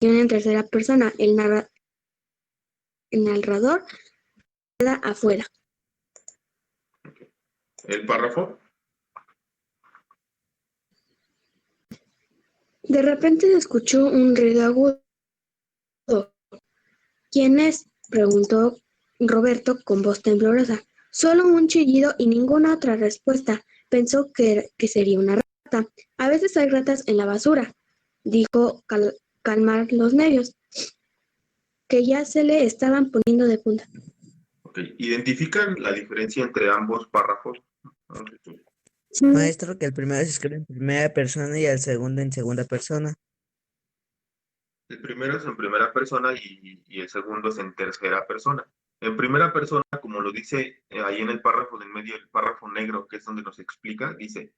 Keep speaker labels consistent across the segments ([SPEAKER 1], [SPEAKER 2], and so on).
[SPEAKER 1] en tercera persona. El narrador queda afuera.
[SPEAKER 2] El párrafo.
[SPEAKER 1] De repente se escuchó un ruido agudo. ¿Quién es?, preguntó Roberto con voz temblorosa. Solo un chillido y ninguna otra respuesta. Pensó que sería una rata. A veces hay ratas en la basura, dijo calmar los nervios, que ya se le estaban poniendo de punta.
[SPEAKER 2] Ok. ¿Identifican la diferencia entre ambos párrafos?
[SPEAKER 3] Maestro, que el primero se escribe en primera persona y el segundo en segunda persona.
[SPEAKER 2] El primero es en primera persona y el segundo es en tercera persona. En primera persona, como lo dice ahí en el párrafo del medio, el párrafo negro, que es donde nos explica, dice,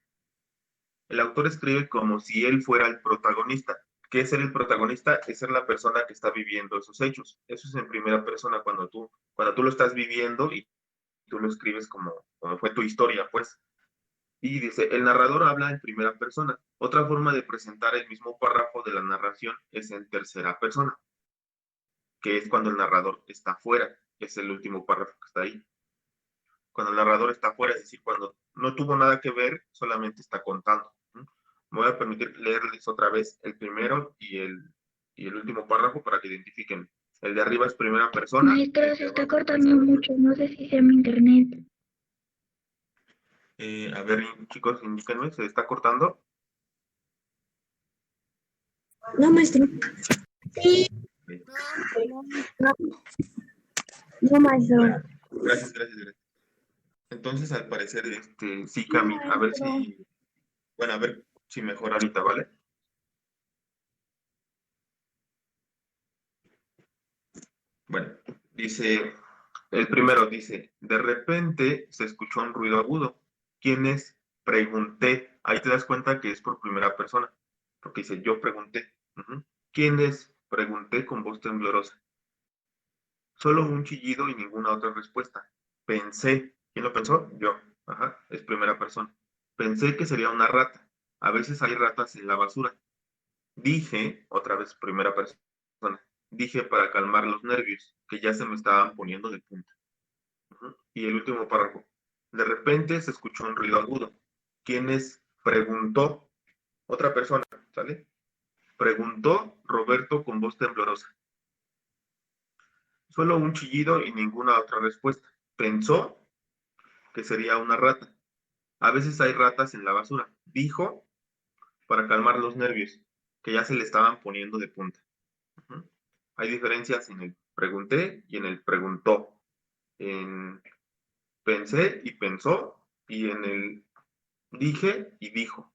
[SPEAKER 2] el autor escribe como si él fuera el protagonista. ¿Qué es ser el protagonista? Es ser la persona que está viviendo esos hechos. Eso es en primera persona cuando tú lo estás viviendo y tú lo escribes como fue tu historia, pues. Y dice, el narrador habla en primera persona. Otra forma de presentar el mismo párrafo de la narración es en tercera persona, que es cuando el narrador está fuera, es el último párrafo que está ahí. Cuando el narrador está fuera, es decir, cuando no tuvo nada que ver, solamente está contando. Me voy a permitir leerles otra vez el primero y el último párrafo para que identifiquen. El de arriba es primera persona.
[SPEAKER 4] Maestro, se está cortando mucho, no sé si sea mi internet.
[SPEAKER 2] A ver, chicos, indíquenme, ¿se está cortando?
[SPEAKER 1] No, maestro.
[SPEAKER 4] Sí. No, maestro.
[SPEAKER 2] Bueno, gracias. Entonces, al parecer, sí, Cami, a ver si mejora ahorita, ¿vale? Bueno, dice, el primero dice, de repente se escuchó un ruido agudo. ¿Quién es? Pregunté. Ahí te das cuenta que es por primera persona, porque dice, yo pregunté. ¿Quién es? Pregunté con voz temblorosa. Solo un chillido y ninguna otra respuesta. Pensé. ¿Quién lo pensó? Yo. Ajá, es primera persona. Pensé que sería una rata. A veces hay ratas en la basura. Dije, otra vez primera persona, dije para calmar los nervios, que ya se me estaban poniendo de punta. Y el último párrafo. De repente se escuchó un ruido agudo. ¿Quién es? Preguntó. Otra persona, ¿sale? Preguntó Roberto con voz temblorosa. Solo un chillido y ninguna otra respuesta. Pensó que sería una rata. A veces hay ratas en la basura. Dijo para calmar los nervios, que ya se le estaban poniendo de punta. Hay diferencias en el pregunté y en el preguntó. En pensé y pensó y en el dije y dijo.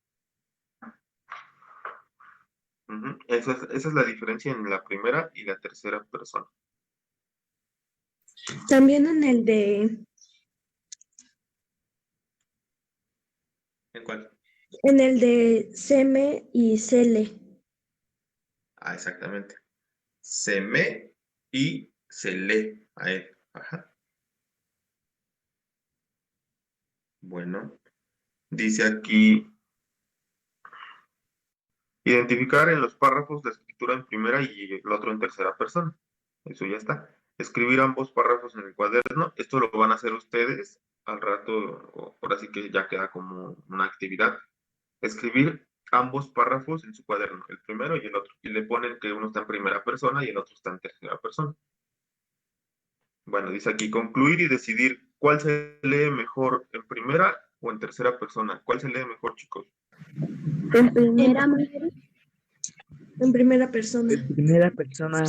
[SPEAKER 2] Esa es la diferencia en la primera y la tercera persona.
[SPEAKER 1] También en el de
[SPEAKER 2] ¿En cuál?
[SPEAKER 1] Seme y Cele.
[SPEAKER 2] Exactamente. Se me y se le a él. Ajá. Bueno, dice aquí, identificar en los párrafos la escritura en primera y el otro en tercera persona. Eso ya está. Escribir ambos párrafos en el cuaderno. Esto lo van a hacer ustedes al rato, por así que ya queda como una actividad. Escribir ambos párrafos en su cuaderno, el primero y el otro. Y le ponen que uno está en primera persona y el otro está en tercera persona. Bueno, dice aquí, concluir y decidir cuál se lee mejor, en primera o en tercera persona. ¿Cuál se lee mejor, chicos?
[SPEAKER 4] En primera,
[SPEAKER 1] En primera persona.
[SPEAKER 3] En primera persona.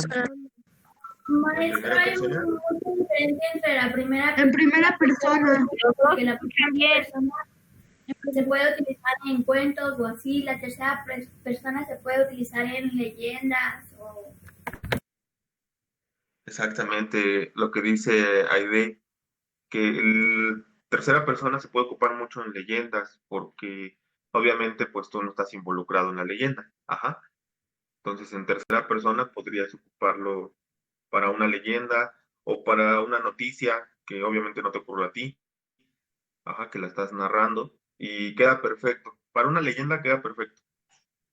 [SPEAKER 4] maestro, hay
[SPEAKER 2] persona?
[SPEAKER 4] mucha diferencia entre la primera
[SPEAKER 1] En primera persona.
[SPEAKER 4] porque la primera persona se puede utilizar en cuentos o así, la tercera persona se puede utilizar en leyendas o...
[SPEAKER 2] Exactamente lo que dice Aide, que el tercera persona se puede ocupar mucho en leyendas, porque obviamente pues tú no estás involucrado en la leyenda. Ajá. Entonces en tercera persona podrías ocuparlo para una leyenda o para una noticia que obviamente no te ocurrió a ti, ajá, que la estás narrando y queda perfecto. Para una leyenda queda perfecto.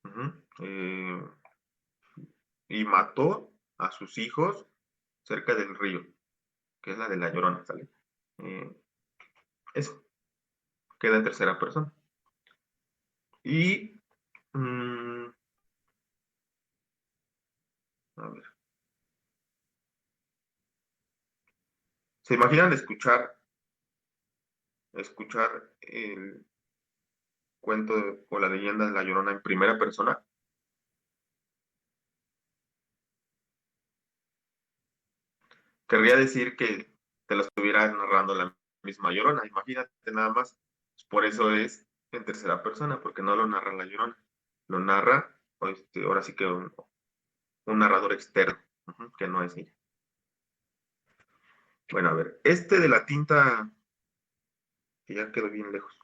[SPEAKER 2] Ujú. y mató a sus hijos cerca del río, que es la de La Llorona, ¿sale? Eso, queda en tercera persona. Y, a ver, ¿se imaginan escuchar el cuento o la leyenda de La Llorona en primera persona? Querría decir que te lo estuviera narrando la misma Llorona, imagínate nada más. Por eso es en tercera persona, porque no lo narra La Llorona, lo narra, ahora sí que un narrador externo, que no es ella. Bueno, a ver, de la tinta, que ya quedó bien lejos,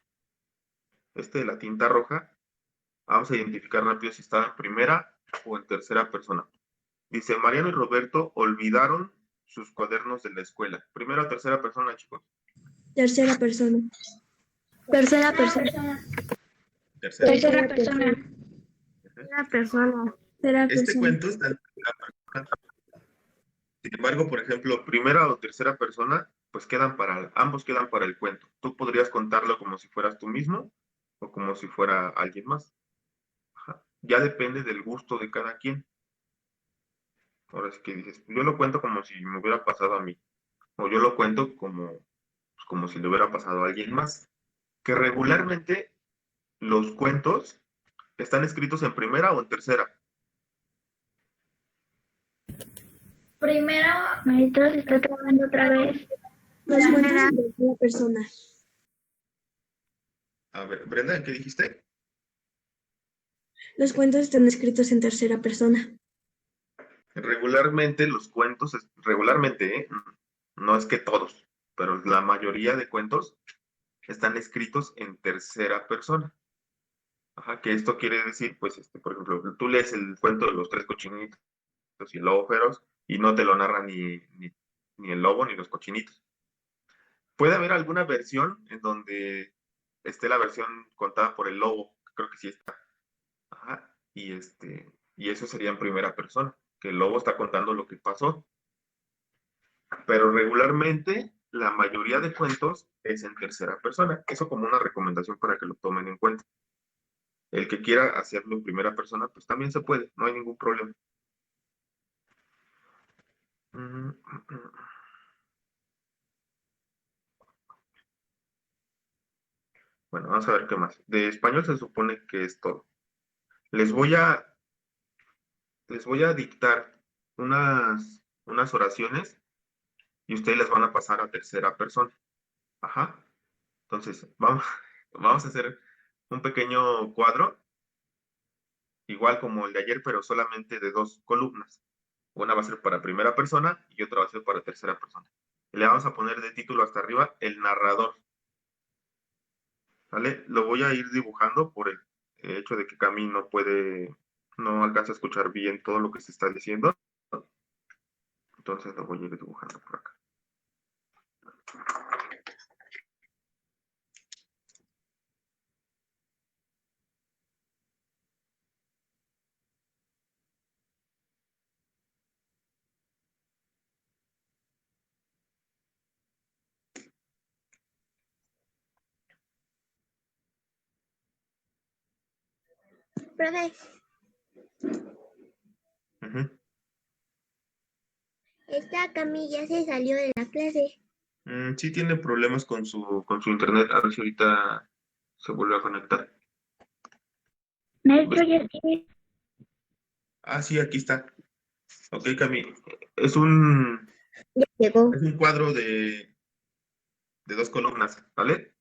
[SPEAKER 2] de la tinta roja, vamos a identificar rápido si está en primera o en tercera persona. Dice, Mariano y Roberto olvidaron sus cuadernos de la escuela. ¿Primera o tercera persona, chicos?
[SPEAKER 1] Tercera persona. Tercera persona.
[SPEAKER 2] Tercera.
[SPEAKER 1] Tercera persona.
[SPEAKER 4] Tercera persona.
[SPEAKER 1] Tercera
[SPEAKER 2] Este
[SPEAKER 1] persona.
[SPEAKER 2] cuento está en tercera persona. Sin embargo, por ejemplo, primera o tercera persona, pues ambos quedan para el cuento. Tú podrías contarlo como si fueras tú mismo o como si fuera alguien más. Ajá. Ya depende del gusto de cada quien. Ahora sí que dices, yo lo cuento como si me hubiera pasado a mí, o yo lo cuento como si le hubiera pasado a alguien más. Que regularmente los cuentos están escritos en primera o en tercera.
[SPEAKER 4] Primero, maestro, se está trabajando otra vez.
[SPEAKER 1] Los cuentos en tercera persona.
[SPEAKER 2] A ver, Brenda, ¿qué dijiste?
[SPEAKER 1] Los cuentos están escritos en tercera persona.
[SPEAKER 2] Regularmente los cuentos, regularmente, no es que todos, pero la mayoría de cuentos están escritos en tercera persona. Ajá, que esto quiere decir, pues, por ejemplo, tú lees el cuento de los tres cochinitos y el lobo feroz y no te lo narra ni el lobo ni los cochinitos. Puede haber alguna versión en donde esté la versión contada por el lobo, creo que sí está. Ajá, y eso sería en primera persona, que el lobo está contando lo que pasó. Pero regularmente la mayoría de cuentos es en tercera persona. Eso como una recomendación para que lo tomen en cuenta. El que quiera hacerlo en primera persona, pues también se puede, no hay ningún problema. Bueno, vamos a ver qué más. De español se supone que es todo. Les voy a dictar unas oraciones y ustedes las van a pasar a tercera persona. Ajá. Entonces, vamos a hacer un pequeño cuadro, igual como el de ayer, pero solamente de 2 columnas. Una va a ser para primera persona y otra va a ser para tercera persona. Le vamos a poner de título hasta arriba el narrador. ¿Vale? Lo voy a ir dibujando por el hecho de que Cami no alcanza a escuchar bien todo lo que se está diciendo. Entonces lo voy a ir dibujando por acá.
[SPEAKER 5] Profe, esta Camilla se salió de la clase.
[SPEAKER 2] Sí tiene problemas con su internet. A ver si ahorita se vuelve a conectar.
[SPEAKER 4] Maestro, ya estoy.
[SPEAKER 2] Ah, sí, aquí está. Ok, Cami. Es un
[SPEAKER 5] Ya llegó.
[SPEAKER 2] cuadro de 2 columnas, ¿vale?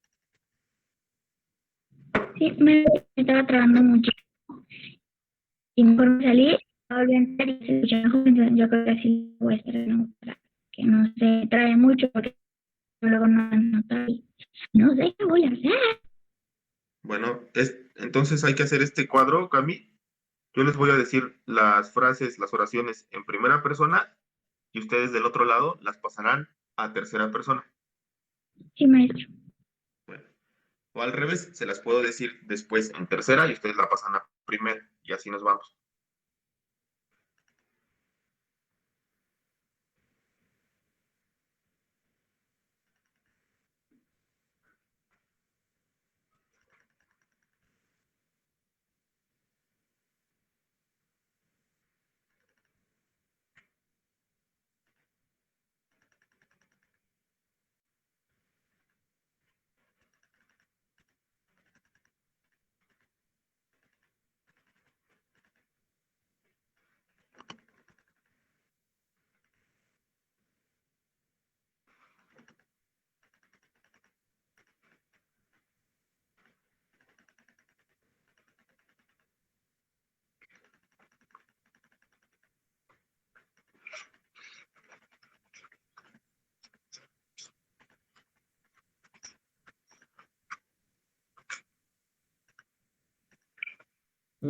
[SPEAKER 4] Sí, me estaba trabajando mucho. Y mejor me salí, volví a entrar y se escuchó mejor. Entonces yo creo que así voy a estar, ¿no? Para que no se trabe mucho, porque luego no anotar. No sé qué voy a hacer.
[SPEAKER 2] Bueno, entonces hay que hacer este cuadro, Cami. Yo les voy a decir las frases, las oraciones en primera persona y ustedes del otro lado las pasarán a tercera persona.
[SPEAKER 4] Sí, maestro.
[SPEAKER 2] Bueno, o al revés, se las puedo decir después en tercera y ustedes la pasan a primera y así nos vamos.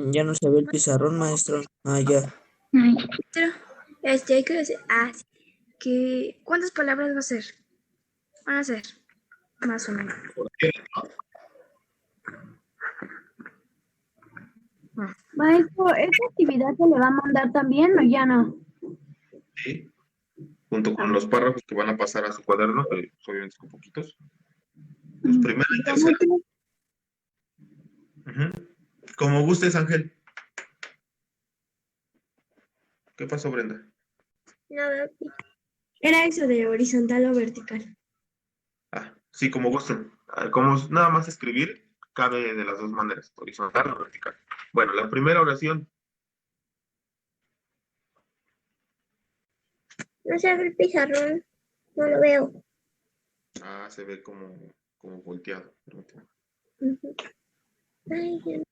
[SPEAKER 3] Ya no se ve el pizarrón, maestro. Ah, ya.
[SPEAKER 4] Ay,
[SPEAKER 1] Pero, hay que decir, sí, ¿cuántas palabras va a ser? Van a ser, más o menos.
[SPEAKER 6] Maestro, ¿esta actividad se le va a mandar también o ya no?
[SPEAKER 2] Sí, junto con los párrafos que van a pasar a su cuaderno, que obviamente son poquitos. Pues primera y
[SPEAKER 6] Ya,
[SPEAKER 2] tercera.
[SPEAKER 6] maestro.
[SPEAKER 2] Ujú. Como gustes, Ángel. ¿Qué pasó, Brenda?
[SPEAKER 5] No veo.
[SPEAKER 1] Era eso de horizontal o vertical.
[SPEAKER 2] Sí, como gusten. Como nada más escribir, cabe de las dos maneras, horizontal o vertical. Bueno, la primera oración.
[SPEAKER 5] No se ve el pizarrón. No lo veo.
[SPEAKER 2] Se ve como volteado. Permíteme.
[SPEAKER 5] Ujú. Ay, ya.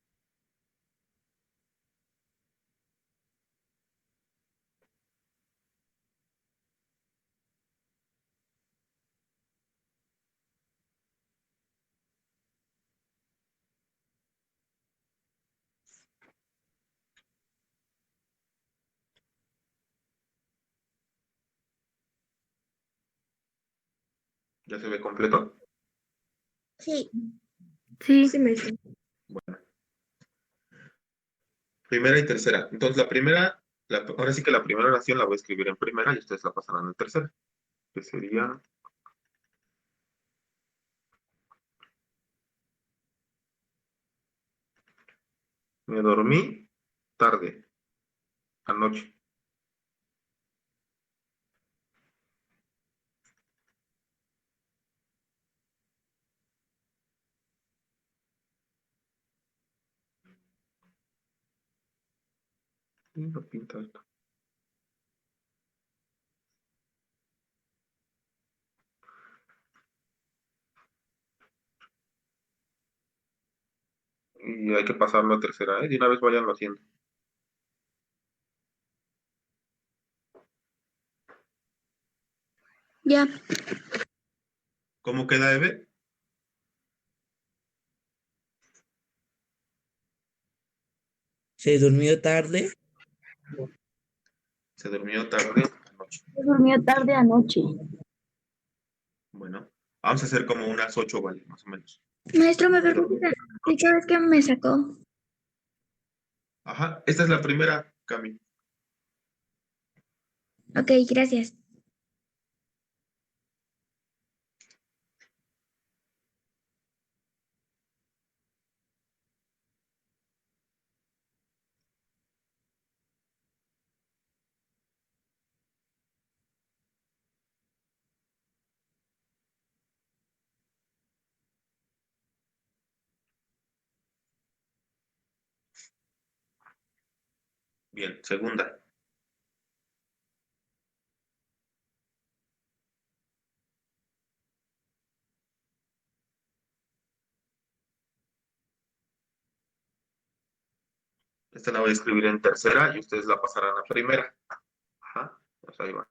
[SPEAKER 2] ¿Ya se ve completo?
[SPEAKER 5] Sí.
[SPEAKER 4] sí,
[SPEAKER 1] Sí, maestro.
[SPEAKER 2] Bueno. Primera y tercera. Entonces, ahora sí que la primera oración la voy a escribir en primera y ustedes la pasarán en tercera. Que sería, me dormí tarde, anoche. Y no pinta esto. Y hay que pasarlo a tercera, ¿eh? De una vez vayanlo haciendo.
[SPEAKER 1] Ya.
[SPEAKER 2] ¿Cómo queda, Eve?
[SPEAKER 3] Se durmió tarde.
[SPEAKER 2] Se durmió tarde anoche.
[SPEAKER 6] Se durmió tarde anoche.
[SPEAKER 2] Bueno, vamos a hacer como unas 8, vale, más o menos.
[SPEAKER 4] maestro, ¿me
[SPEAKER 2] Se
[SPEAKER 4] permite?
[SPEAKER 2] durmió.
[SPEAKER 4] Sí, cada vez que me sacó.
[SPEAKER 2] Ajá, esta es la primera, Cami.
[SPEAKER 4] Ok, gracias.
[SPEAKER 2] Bien, segunda. Esta la voy a escribir en tercera y ustedes la pasarán a primera. Ajá, pues ahí va.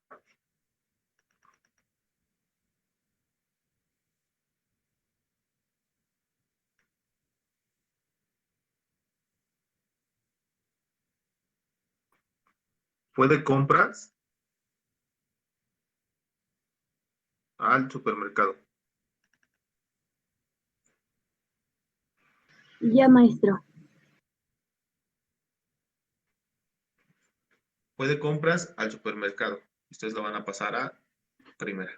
[SPEAKER 2] Fue de compras al supermercado.
[SPEAKER 6] Ya, maestro.
[SPEAKER 2] Fue de compras al supermercado. Ustedes lo van a pasar a primera.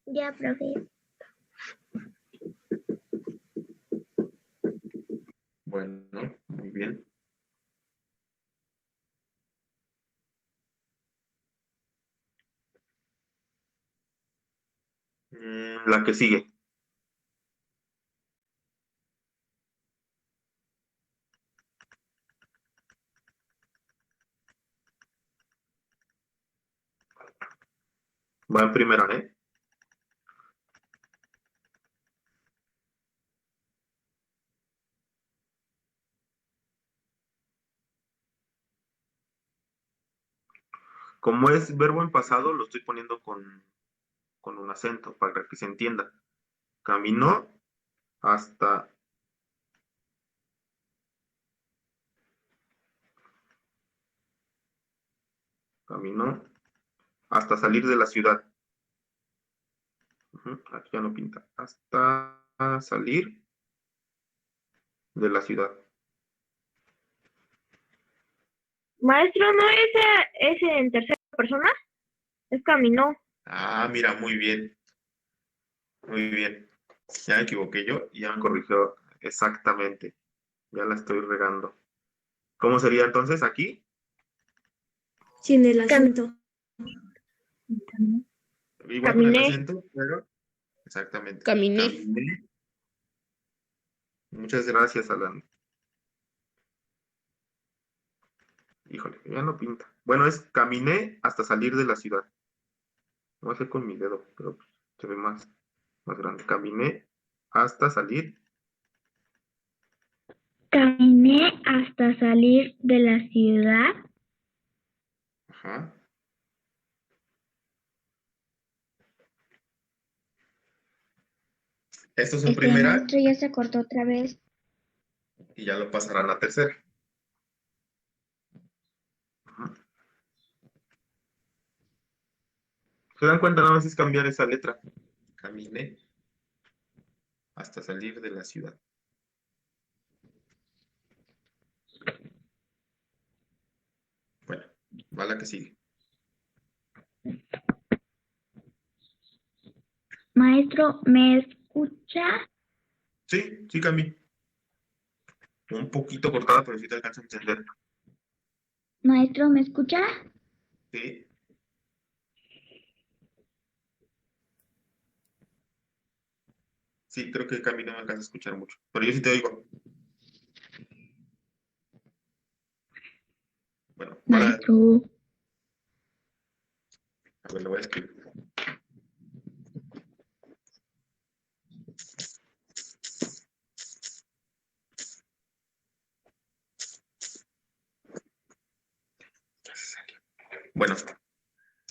[SPEAKER 5] Ya, profe.
[SPEAKER 2] Bueno, muy bien. La que sigue. Va en primera, ¿eh? Como es verbo en pasado, lo estoy poniendo con un acento para que se entienda. Caminó hasta salir de la ciudad. Aquí ya no pinta. Hasta salir de la ciudad.
[SPEAKER 7] Maestro, ¿no es en tercera persona? Es caminó.
[SPEAKER 2] Ah, mira, muy bien. Muy bien. Ya me equivoqué yo y ya me corrigió exactamente. Ya la estoy regando. ¿Cómo sería entonces aquí?
[SPEAKER 1] Sin el acento.
[SPEAKER 2] Igual con el
[SPEAKER 7] Caminé.
[SPEAKER 2] acento, pero exactamente.
[SPEAKER 8] Caminé.
[SPEAKER 2] Caminé. Muchas gracias, Alan. Híjole, ya no pinta. Bueno, es caminé hasta salir de la ciudad. No sé con mi dedo, pero pues, se ve más grande. Caminé hasta salir.
[SPEAKER 4] Caminé hasta salir de la ciudad.
[SPEAKER 2] Ajá. Esto es en primera
[SPEAKER 4] Maestro, ya se cortó otra vez.
[SPEAKER 2] y ya lo pasarán a tercera. Ajá. ¿Se dan cuenta? Nada más es cambiar esa letra. Caminé hasta salir de la ciudad. Bueno, va la que sigue.
[SPEAKER 4] Maestro, ¿me escucha?
[SPEAKER 2] Sí, sí, Cami. Un poquito cortada, pero sí te alcanza a entender.
[SPEAKER 4] Maestro, ¿me escucha?
[SPEAKER 2] Sí. Sí, creo que Cami no me alcanza a escuchar mucho. Pero yo sí te oigo. Bueno,
[SPEAKER 4] Maestro.
[SPEAKER 2] a ver, lo voy a escribir. Bueno,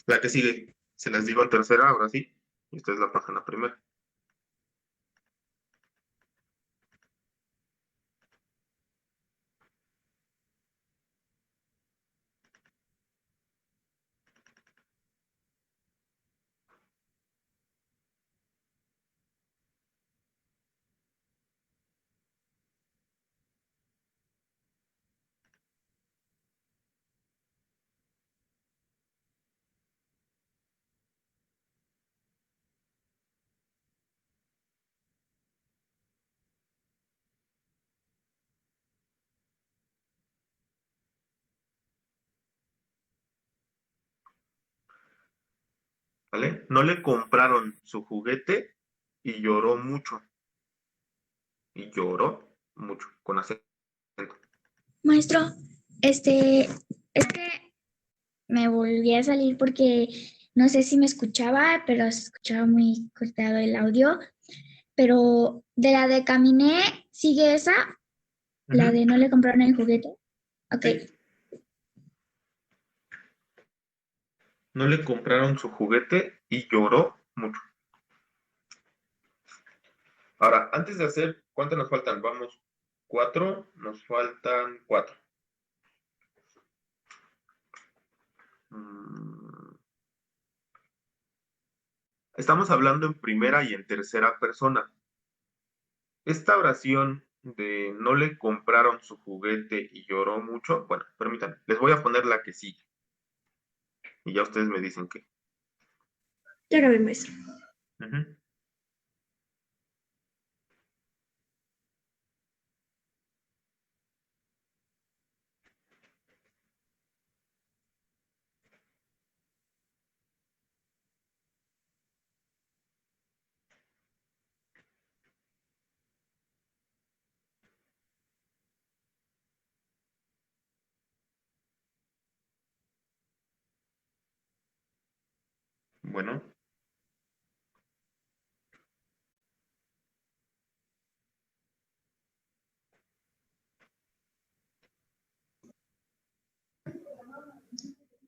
[SPEAKER 2] la que sigue. Se las digo en tercera, ahora sí. Y ustedes la pasan a primera. ¿Vale? No le compraron su juguete y lloró mucho. Y lloró mucho, con acento.
[SPEAKER 4] Maestro, es que me volví a salir porque no sé si me escuchaba, pero se escuchaba muy cortado el audio. Pero de la de caminé, ¿sigue esa? La de no le compraron el juguete. Ok.
[SPEAKER 2] Sí. No le compraron su juguete y lloró mucho. Ahora, antes de hacer, ¿cuántas nos faltan? Vamos, 4, nos faltan 4. Estamos hablando en primera y en tercera persona. Esta oración de no le compraron su juguete y lloró mucho, bueno, permítanme, les voy a poner la que sigue. Y ya ustedes me dicen qué.
[SPEAKER 1] Ya acabé, maestro.
[SPEAKER 2] Bueno.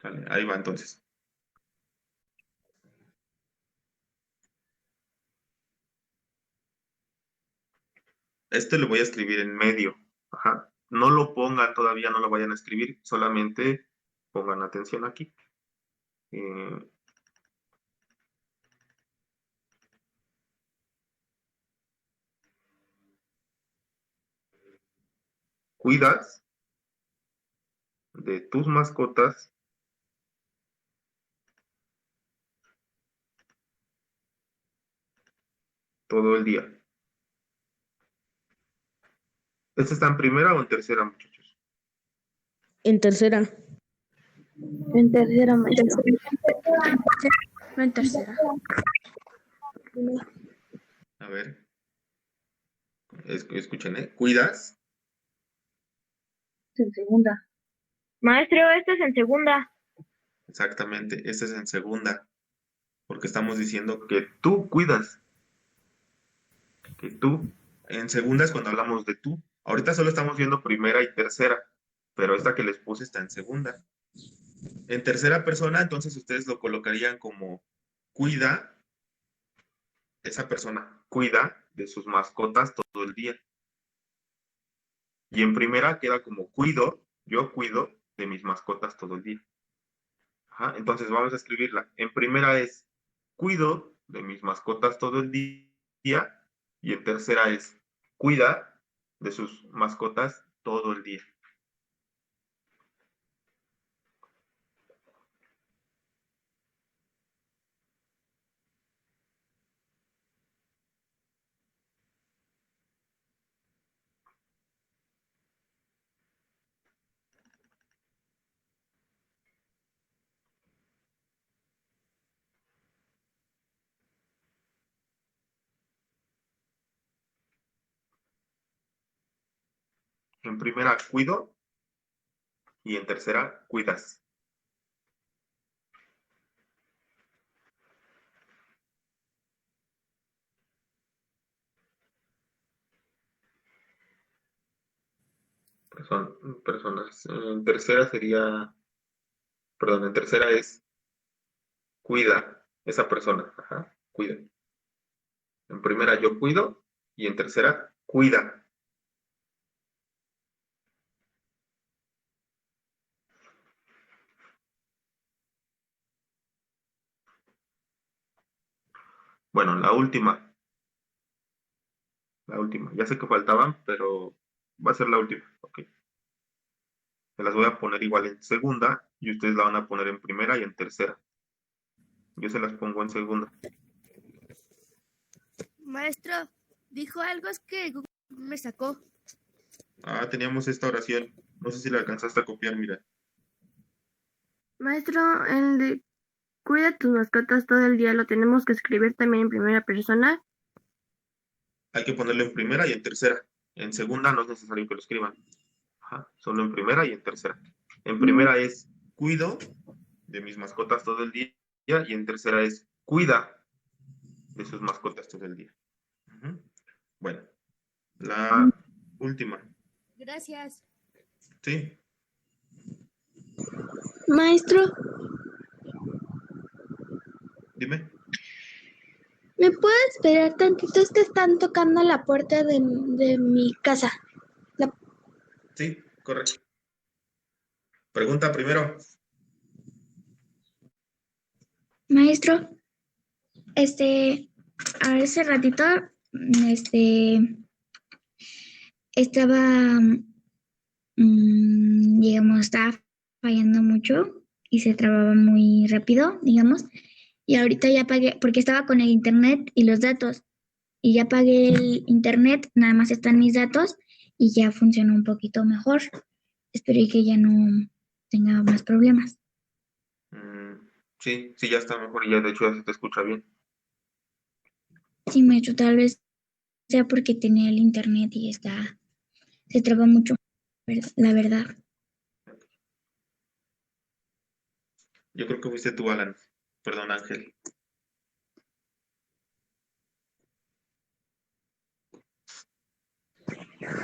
[SPEAKER 2] Vale, ahí va entonces. Este lo voy a escribir en medio. Ajá. No lo pongan todavía, no lo vayan a escribir, solamente pongan atención aquí. Eh, Cuidas de tus mascotas todo el día. ¿Este está en primera o en tercera, muchachos?
[SPEAKER 1] En tercera.
[SPEAKER 6] En tercera, maestro.
[SPEAKER 1] No, en tercera.
[SPEAKER 2] A ver. Escuchen, ¿eh? Cuidas.
[SPEAKER 6] En segunda.
[SPEAKER 7] Maestro, este es en segunda.
[SPEAKER 2] Exactamente. Este es en segunda. Porque estamos diciendo que tú cuidas. Que tú. En segunda es cuando hablamos de tú. Ahorita solo estamos viendo primera y tercera. Pero esta que les puse está en segunda. En tercera persona, entonces ustedes lo colocarían como cuida. Esa persona cuida de sus mascotas todo el día. Y en primera queda como cuido, yo cuido de mis mascotas todo el día. Ajá, entonces vamos a escribirla. En primera es cuido de mis mascotas todo el día. Y en tercera es cuida de sus mascotas todo el día. En primera cuido y en tercera cuidas. Personas. En tercera sería, perdón, en tercera es cuida esa persona. Ajá, cuida. En primera yo cuido y en tercera cuida. Bueno, la última. La última. Ya sé que faltaban, pero va a ser la última. Ok. Se las voy a poner igual en segunda y ustedes la van a poner en primera y en tercera. Yo se las pongo en segunda.
[SPEAKER 8] Maestro, dijo algo es que Google me sacó.
[SPEAKER 2] Ah, teníamos esta oración. No sé si la alcanzaste a copiar, mira.
[SPEAKER 8] Maestro, el de cuida tus mascotas todo el día, ¿lo tenemos que escribir también en primera persona?
[SPEAKER 2] Hay que ponerlo en primera y en tercera. En segunda no es necesario que lo escriban. Ajá, solo en primera y en tercera. En primera es cuido de mis mascotas todo el día y en tercera es cuida de sus mascotas todo el día. Ujú. Bueno, la última.
[SPEAKER 8] Gracias.
[SPEAKER 2] Sí,
[SPEAKER 1] Maestro,
[SPEAKER 2] dime.
[SPEAKER 1] ¿me puede esperar tantito? Es que están tocando la puerta de mi casa.
[SPEAKER 2] Sí, correcto. Pregunta primero.
[SPEAKER 4] Maestro, a ese ratito, estaba, digamos, estaba fallando mucho y se trababa muy rápido, digamos. Y ahorita ya pagué, porque estaba con el internet y los datos, y ya pagué el internet, nada más están mis datos y ya funciona un poquito mejor. Espero que ya no tenga más problemas.
[SPEAKER 2] Sí, sí, ya está mejor y ya de hecho ya se te escucha bien.
[SPEAKER 4] Sí, maestro, tal vez sea porque tenía el internet y se traba mucho, la verdad.
[SPEAKER 2] Yo creo que fuiste tú, Alan. Perdón, Ángel.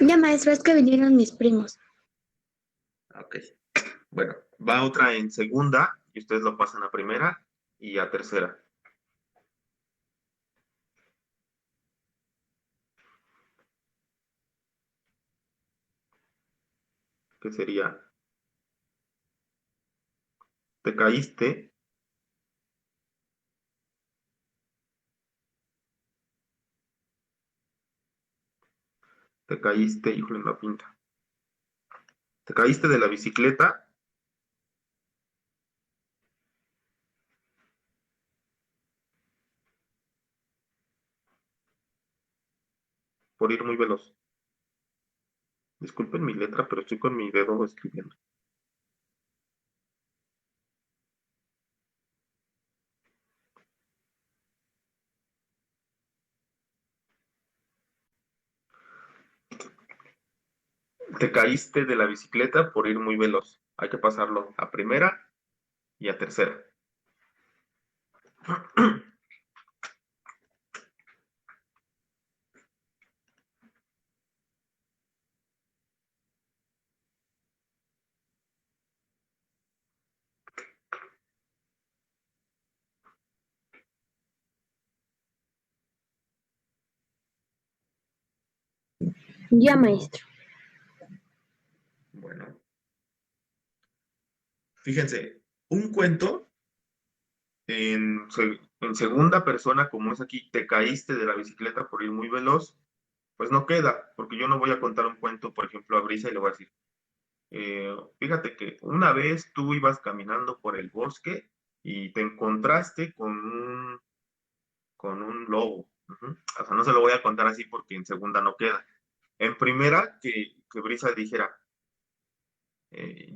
[SPEAKER 1] Ya, maestro, es que vinieron mis primos.
[SPEAKER 2] Ok. Bueno, va otra en segunda y ustedes lo pasan a primera y a tercera. que sería, te caíste, híjole, no pinta. Te caíste de la bicicleta por ir muy veloz. Disculpen mi letra, pero estoy con mi dedo escribiendo. Te caíste de la bicicleta por ir muy veloz. Hay que pasarlo a primera y a tercera.
[SPEAKER 6] Ya, maestro.
[SPEAKER 2] Bueno, fíjense, un cuento en segunda persona, como es aquí, te caíste de la bicicleta por ir muy veloz, pues no queda, porque yo no voy a contar un cuento, por ejemplo, a Brisa y le voy a decir, fíjate que una vez tú ibas caminando por el bosque y te encontraste con un lobo. Ujú. O sea, no se lo voy a contar así porque en segunda no queda. En primera, que Brisa dijera,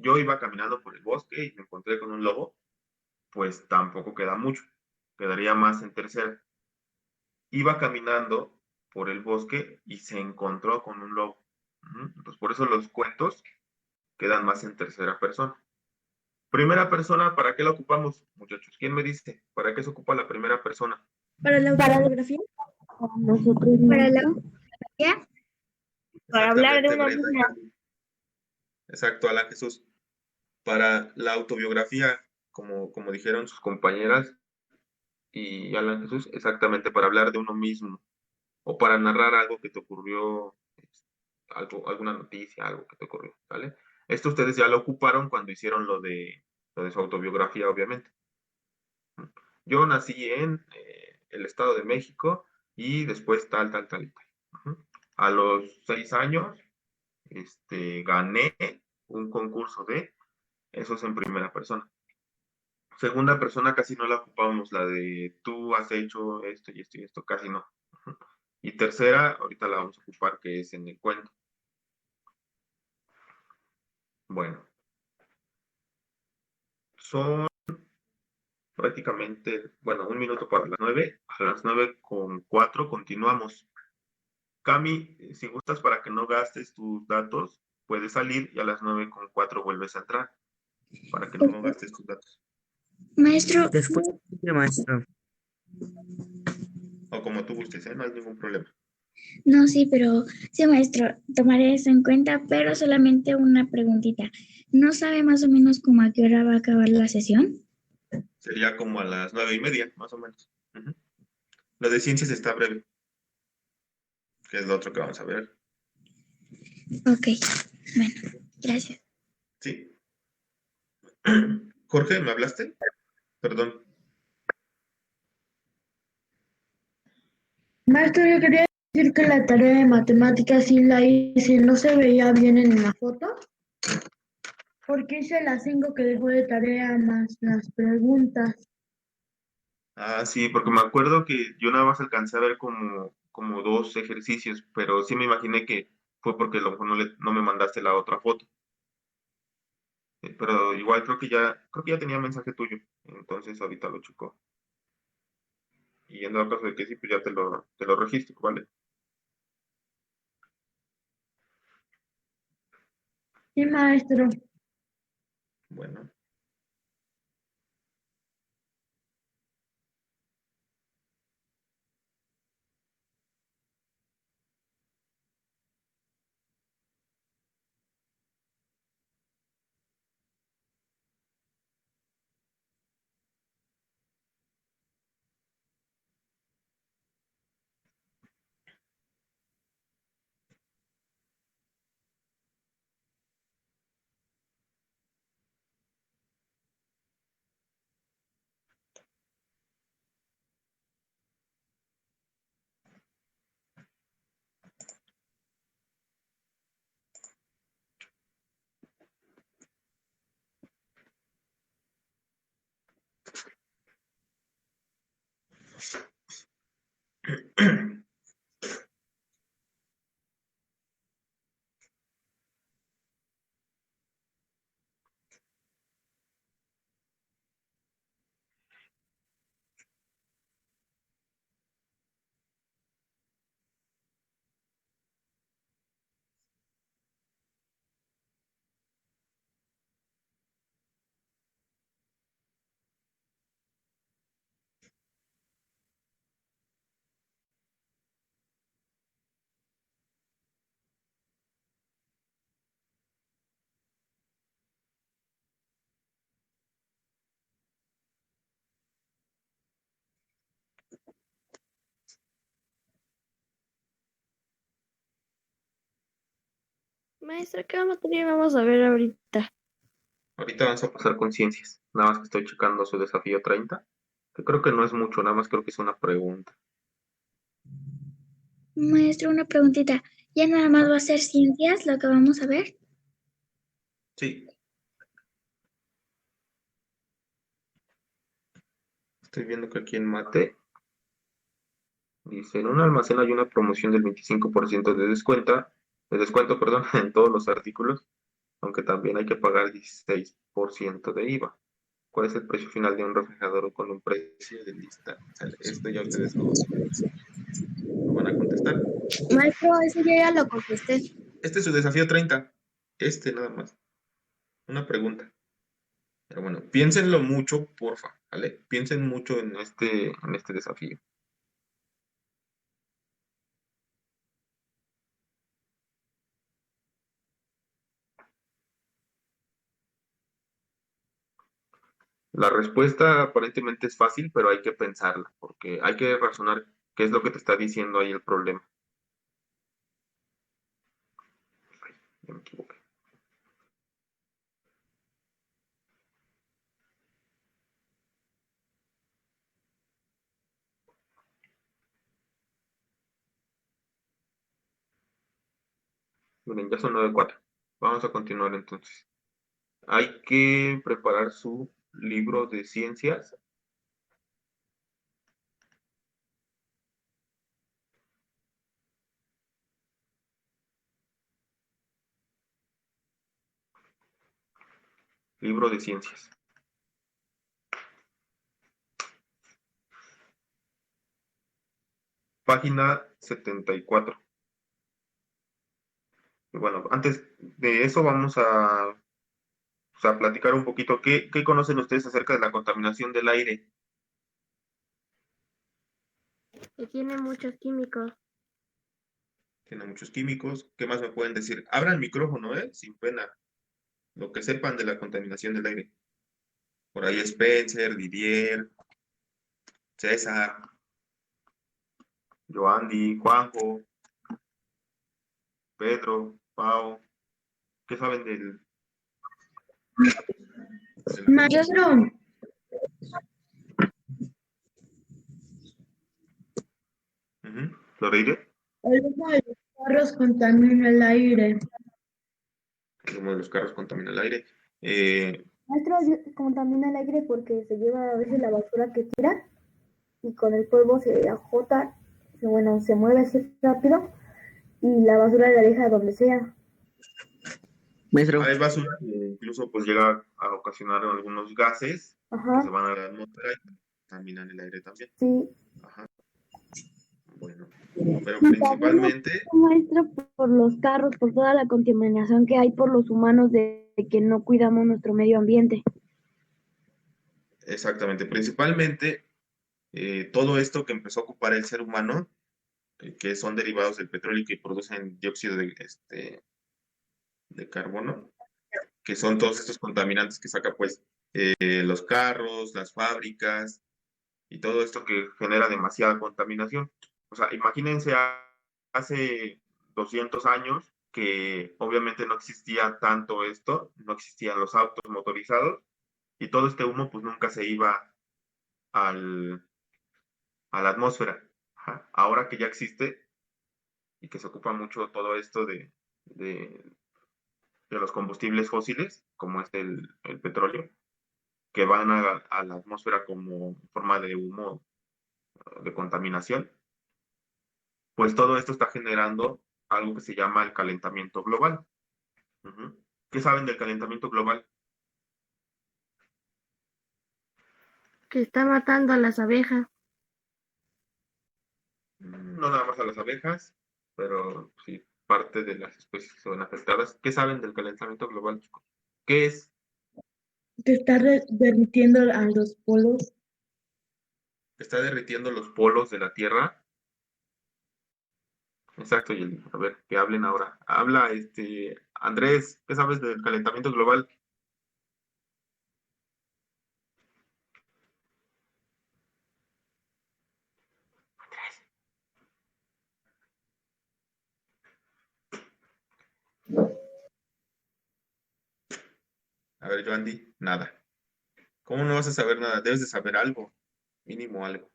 [SPEAKER 2] yo iba caminando por el bosque y me encontré con un lobo, pues tampoco queda mucho, quedaría más en tercera. Iba caminando por el bosque y se encontró con un lobo. Ujú. Entonces, por eso los cuentos quedan más en tercera persona. Primera persona, ¿para qué la ocupamos, muchachos? ¿Quién me dice? ¿Para qué se ocupa la primera persona?
[SPEAKER 1] Para la autobiografía.
[SPEAKER 6] Nosotros
[SPEAKER 5] Para la
[SPEAKER 6] no.
[SPEAKER 5] ¿Ya?
[SPEAKER 7] Para hablar de
[SPEAKER 2] Exactamente,
[SPEAKER 7] uno
[SPEAKER 2] Brenda.
[SPEAKER 7] mismo.
[SPEAKER 2] Exacto, Alan Jesús. Para la autobiografía, como dijeron sus compañeras y Alan Jesús, exactamente para hablar de uno mismo o para narrar algo que te ocurrió, alguna noticia, algo que te ocurrió, ¿vale? Esto ustedes ya lo ocuparon cuando hicieron lo de su autobiografía, obviamente. Yo nací en el Estado de México y después tal, tal, tal y tal. Ujú. A los 6 años, gané un concurso de, eso es en primera persona. Segunda persona casi no la ocupamos, la de tú has hecho esto y esto y esto, casi no. Ujú. Y tercera, ahorita la vamos a ocupar, que es en el cuento. Bueno, son prácticamente, bueno, 1 minuto para las 9. A las 9:04 continuamos. Cami, si gustas para que no gastes tus datos, puedes salir y a las 9:04 vuelves a entrar para que no gastes tus datos.
[SPEAKER 1] Maestro,
[SPEAKER 3] Después, maestro.
[SPEAKER 2] O como tú gustes, ¿eh? No hay ningún problema.
[SPEAKER 4] No, sí, pero sí, maestro, tomaré eso en cuenta, pero solamente una preguntita. ¿No sabe más o menos cómo a qué hora va a acabar la sesión?
[SPEAKER 2] Sería como a las 9:30, más o menos. Ujú. Lo de ciencias está breve, que es lo otro que vamos a ver.
[SPEAKER 4] Ok, bueno, gracias.
[SPEAKER 2] Sí. Jorge, ¿me hablaste? Perdón.
[SPEAKER 6] Maestro, yo quería decir que la tarea de matemáticas sí la hice, no se veía bien en la foto, porque hice las 5 que dejó de tarea más las preguntas.
[SPEAKER 2] Ah, sí, porque me acuerdo que yo nada más alcancé a ver como dos ejercicios, pero sí me imaginé que fue porque a lo mejor no me mandaste la otra foto. Pero igual creo que ya tenía mensaje tuyo, entonces ahorita lo checo. Y en dado caso de que sí, pues ya te lo registro, ¿vale?
[SPEAKER 6] Sí, maestro.
[SPEAKER 2] Bueno.
[SPEAKER 8] Maestra, ¿qué materia vamos a ver ahorita?
[SPEAKER 2] Ahorita vamos a pasar con ciencias. Nada más que estoy checando su desafío 30, que creo que no es mucho, nada más creo que es una pregunta.
[SPEAKER 4] Maestra, una preguntita. ¿Ya nada más va a ser ciencias lo que vamos a ver?
[SPEAKER 2] Sí. Estoy viendo que aquí en mate dice, en un almacén hay una promoción del 25% de descuento, perdón, en todos los artículos, aunque también hay que pagar 16% de IVA. ¿Cuál es el precio final de un refrigerador con un precio de lista? Sale, esto ya ustedes lo van a contestar.
[SPEAKER 1] Maestro, ese yo ya lo contesté.
[SPEAKER 2] Este es su desafío 30. Este nada más. Una pregunta. Pero bueno, piénsenlo mucho, porfa, ¿vale? Piensen mucho en este desafío. La respuesta aparentemente es fácil, pero hay que pensarla, porque hay que razonar qué es lo que te está diciendo ahí el problema. Ay, ya me equivoqué. Miren, ya son 9:04. Vamos a continuar entonces. Hay que preparar su libro de ciencias. Libro de ciencias. Página 74. Y bueno, antes de eso vamos a platicar un poquito. ¿Qué conocen ustedes acerca de la contaminación del aire?
[SPEAKER 8] Que tiene muchos químicos.
[SPEAKER 2] Tiene muchos químicos. ¿Qué más me pueden decir? Abran el micrófono, sin pena. Lo que sepan de la contaminación del aire. Por ahí Spencer, Didier, César, Joandy, Juanjo, Pedro, Pau. ¿Qué saben del
[SPEAKER 6] Maestro,
[SPEAKER 2] ¿Lo diré?
[SPEAKER 6] el humo de los carros contamina el aire.
[SPEAKER 2] El humo de los carros contamina el aire.
[SPEAKER 9] Maestro, contamina el aire porque se lleva a veces la basura que tira y con el polvo se ajota, bueno, se mueve así rápido y la basura la deja donde sea.
[SPEAKER 3] Maestro,
[SPEAKER 2] Hay basura que incluso pues llega a ocasionar algunos gases que se
[SPEAKER 9] Ajá,
[SPEAKER 2] van a la atmósfera y contaminan el aire también.
[SPEAKER 9] sí.
[SPEAKER 2] Ajá. Bueno, pero principalmente,
[SPEAKER 1] Maestro, por los carros, por toda la contaminación que hay por los humanos de que no cuidamos nuestro medio ambiente.
[SPEAKER 2] exactamente, principalmente todo esto que empezó a ocupar el ser humano, que son derivados del petróleo y que producen dióxido de carbono, que son todos estos contaminantes que saca pues los carros, las fábricas y todo esto que genera demasiada contaminación. O sea, imagínense hace 200 años que obviamente no existía tanto esto, no existían los autos motorizados y todo este humo pues nunca se iba al, a la atmósfera. Ajá. Ahora que ya existe y que se ocupa mucho todo esto de, de los combustibles fósiles, como es el petróleo, que van a la atmósfera como forma de humo, de contaminación, pues todo esto está generando algo que se llama el calentamiento global. ¿Qué saben del calentamiento global?
[SPEAKER 8] Que está matando a las abejas.
[SPEAKER 2] No nada más a las abejas, pero sí, parte de las especies que se ven afectadas. ¿Qué saben del calentamiento global, chicos? ¿Qué es?
[SPEAKER 6] Que está derritiendo a los polos.
[SPEAKER 2] ¿Está derritiendo los polos de la Tierra? Exacto, y a ver, que hablen ahora. Habla, Andrés, ¿qué sabes del calentamiento global? A ver, Joandy, nada. ¿Cómo no vas a saber nada? Debes de saber algo, mínimo algo.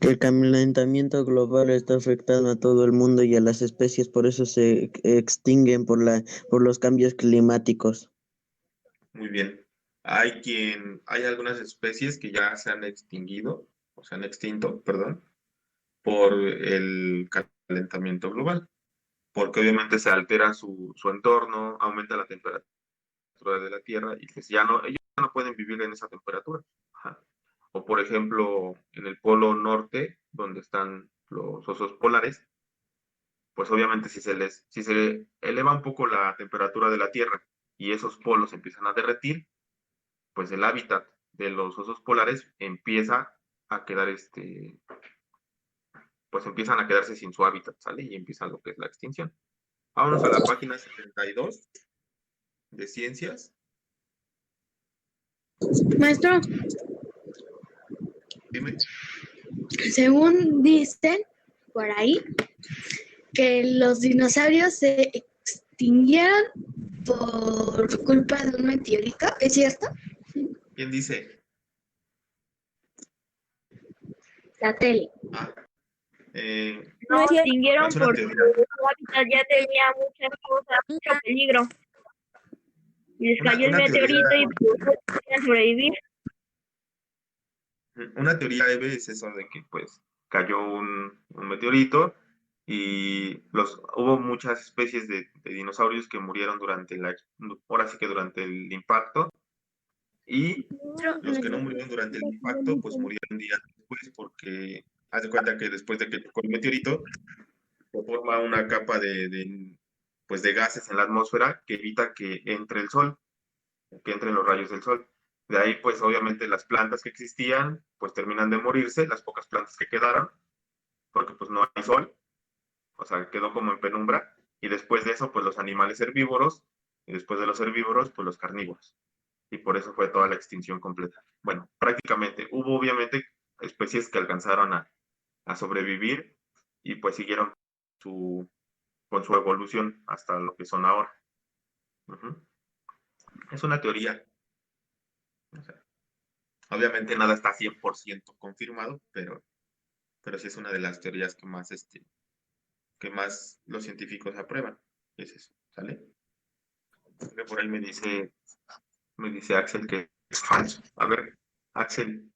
[SPEAKER 3] Que el calentamiento global está afectando a todo el mundo y a las especies, por eso se extinguen por los cambios climáticos.
[SPEAKER 2] Muy bien. Hay algunas especies que ya se han extinguido, o se han extinto, perdón, por el calentamiento global, porque obviamente se altera su entorno, aumenta la temperatura de la Tierra y pues ellos ya no pueden vivir en esa temperatura. Ajá. O por ejemplo, en el polo norte, donde están los osos polares, pues obviamente si se eleva un poco la temperatura de la Tierra y esos polos empiezan a derretir, pues el hábitat de los osos polares empieza a quedar pues empiezan a quedarse sin su hábitat, ¿sale? Y empieza lo que es la extinción. Vámonos a la página 72 de ciencias.
[SPEAKER 1] Maestro,
[SPEAKER 2] Dime.
[SPEAKER 1] según dicen por ahí, que los dinosaurios se extinguieron por culpa de un meteorito, ¿es cierto?
[SPEAKER 2] ¿Quién dice?
[SPEAKER 1] La tele.
[SPEAKER 7] No se extinguieron
[SPEAKER 2] es una
[SPEAKER 7] porque
[SPEAKER 2] teoría.
[SPEAKER 7] su hábitat ya tenía muchas cosas, mucho peligro. Y les cayó el
[SPEAKER 2] Una
[SPEAKER 7] meteorito
[SPEAKER 2] teoría.
[SPEAKER 7] y pues, no podían sobrevivir.
[SPEAKER 2] Una teoría, Eve, es eso de que pues cayó un meteorito y hubo muchas especies de dinosaurios que murieron ahora sí que durante el impacto, y los que no murieron durante el impacto pues murieron días después, porque haz de cuenta que después de que tocó el meteorito se forma una capa pues de gases en la atmósfera que evita que entre el sol, que entren los rayos del sol. De ahí, pues, obviamente, las plantas que existían, pues, terminan de morirse, las pocas plantas que quedaron, porque, pues, no hay sol, o sea, quedó como en penumbra, y después de eso, pues, los animales herbívoros, y después de los herbívoros, pues, los carnívoros, y por eso fue toda la extinción completa. Bueno, prácticamente, hubo, obviamente, especies que alcanzaron a sobrevivir, y, pues, siguieron con su evolución hasta lo que son ahora. Es una teoría. O sea, obviamente nada está 100% confirmado, pero sí es una de las teorías que más los científicos aprueban. Es eso, ¿sale? Porque por ahí me dice Axel que es falso. A ver, Axel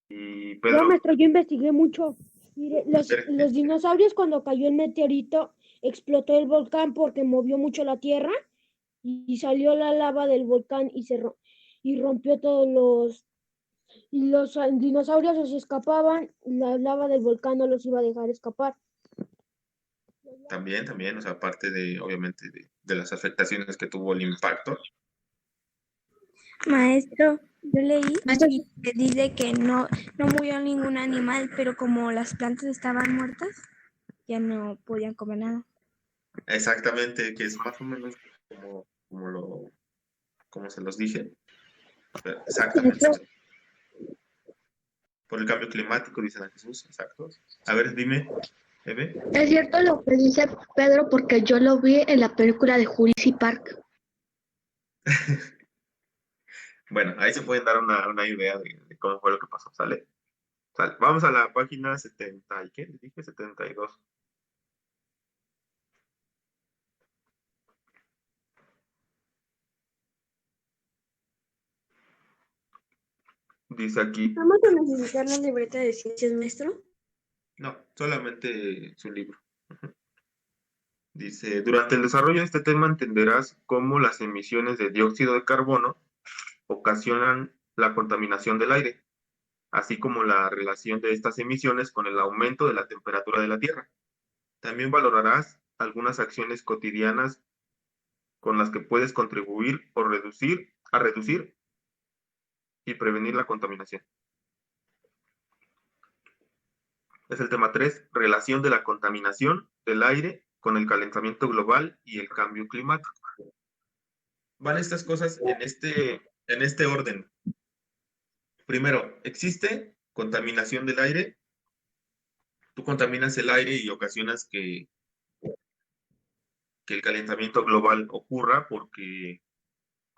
[SPEAKER 2] y Pedro.
[SPEAKER 10] No, maestro, yo investigué mucho. Mire, los dinosaurios, cuando cayó el meteorito, explotó el volcán porque movió mucho la tierra y salió la lava del volcán y rompió todos los dinosaurios se escapaban, la lava del volcán no los iba a dejar escapar.
[SPEAKER 2] También, o sea, aparte obviamente, de las afectaciones que tuvo el impacto.
[SPEAKER 11] Maestro, yo leí que dice que no murió ningún animal, pero como las plantas estaban muertas, ya no podían comer nada.
[SPEAKER 2] Exactamente, que es más o menos como se los dije. Exactamente. Por el cambio climático, dice Ana Jesús, exacto. A ver, dime, Eve.
[SPEAKER 1] Es cierto lo que dice Pedro porque yo lo vi en la película de Jurassic Park.
[SPEAKER 2] Bueno, ahí se pueden dar una idea de cómo fue lo que pasó, ¿sale? Vamos a la página 70, ¿y qué? Les dije 72. Dice aquí.
[SPEAKER 1] ¿Vamos a necesitar la libreta de ciencias, maestro?
[SPEAKER 2] No. solamente su libro. Dice, durante el desarrollo de este tema entenderás cómo las emisiones de dióxido de carbono ocasionan la contaminación del aire, así como la relación de estas emisiones con el aumento de la temperatura de la Tierra. También valorarás algunas acciones cotidianas con las que puedes contribuir o reducir y prevenir la contaminación. Es el tema 3, relación de la contaminación del aire con el calentamiento global y el cambio climático. Van estas cosas en este orden. Primero, existe contaminación del aire. Tú contaminas el aire y ocasionas que el calentamiento global ocurra porque,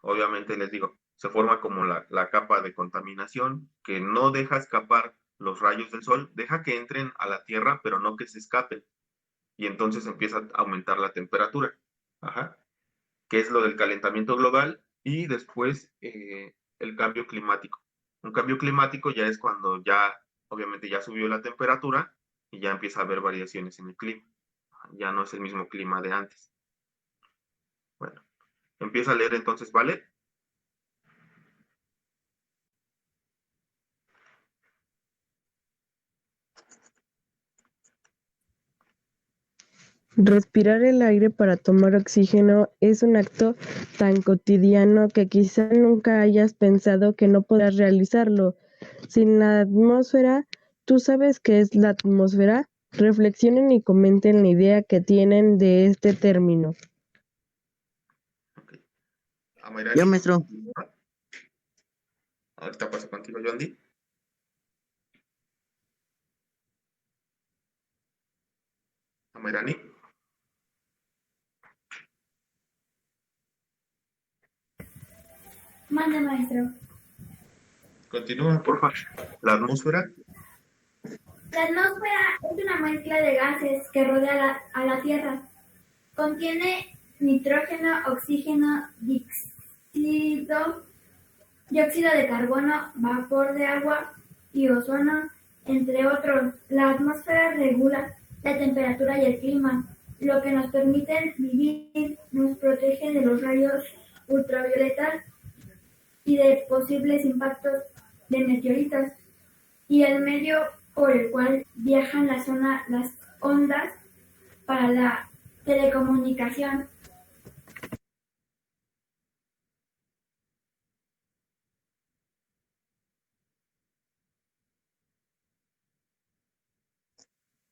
[SPEAKER 2] obviamente, les digo, se forma como la capa de contaminación que no deja escapar los rayos del sol, deja que entren a la Tierra, pero no que se escapen. Y entonces empieza a aumentar la temperatura. Ajá. Que es lo del calentamiento global, y después el cambio climático. Un cambio climático ya es cuando obviamente ya subió la temperatura y ya empieza a haber variaciones en el clima. Ya no es el mismo clima de antes. Bueno, empieza a leer entonces, ¿vale?
[SPEAKER 12] Respirar el aire para tomar oxígeno es un acto tan cotidiano que quizá nunca hayas pensado que no podrás realizarlo. Sin la atmósfera, ¿tú sabes qué es la atmósfera? Reflexionen y comenten la idea que tienen de este término.
[SPEAKER 2] Amairani.
[SPEAKER 3] Yo, maestro.
[SPEAKER 2] Ahorita paso contigo, Yoandi. Amairani.
[SPEAKER 4] Mande, maestro.
[SPEAKER 2] Continúa, por favor. La atmósfera.
[SPEAKER 4] La atmósfera es una mezcla de gases que rodea a la Tierra. Contiene nitrógeno, oxígeno, dióxido de carbono, vapor de agua y ozono, entre otros. La atmósfera regula la temperatura y el clima, lo que nos permite vivir, nos protege de los rayos ultravioletas y de posibles impactos de meteoritos, y el medio por el cual viajan las ondas para la telecomunicación.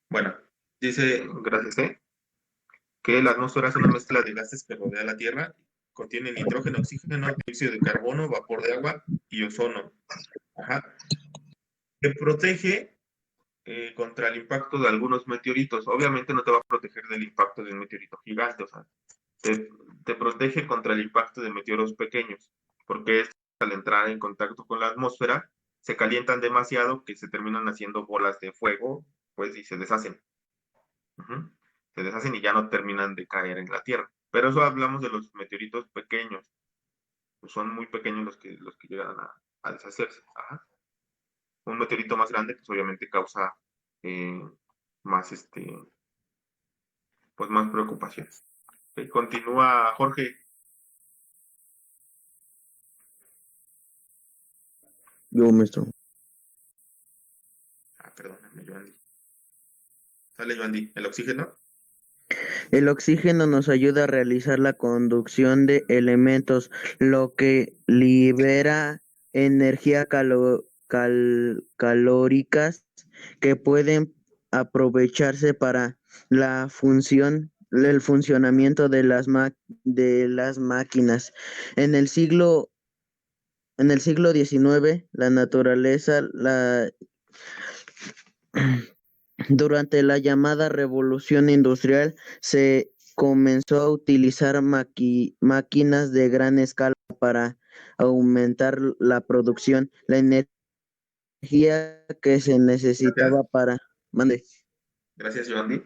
[SPEAKER 2] Bueno, dice, gracias, que la atmósfera es una mezcla de gases que rodea la Tierra, contiene nitrógeno, oxígeno, dióxido de carbono, vapor de agua y ozono. Ajá. Que protege contra el impacto de algunos meteoritos. Obviamente no te va a proteger del impacto de un meteorito gigante, o sea, te protege contra el impacto de meteoros pequeños, porque estos, al entrar en contacto con la atmósfera, se calientan demasiado que se terminan haciendo bolas de fuego, pues, y se deshacen. Se deshacen y ya no terminan de caer en la Tierra. Pero eso hablamos de los meteoritos pequeños. Pues son muy pequeños los que llegan a deshacerse. Ajá. Un meteorito más grande, pues obviamente causa más, pues más preocupaciones. Continúa, Jorge.
[SPEAKER 3] Yo, maestro.
[SPEAKER 2] Perdóname, Joandy. Sale, Joandy. ¿El oxígeno?
[SPEAKER 3] El oxígeno nos ayuda a realizar la conducción de elementos, lo que libera energía calóricas que pueden aprovecharse para el funcionamiento de las máquinas. En el siglo XIX, la naturaleza, durante la llamada Revolución Industrial, se comenzó a utilizar máquinas de gran escala para aumentar la producción, la energía que se necesitaba para... Mande.
[SPEAKER 2] Gracias, Joandy.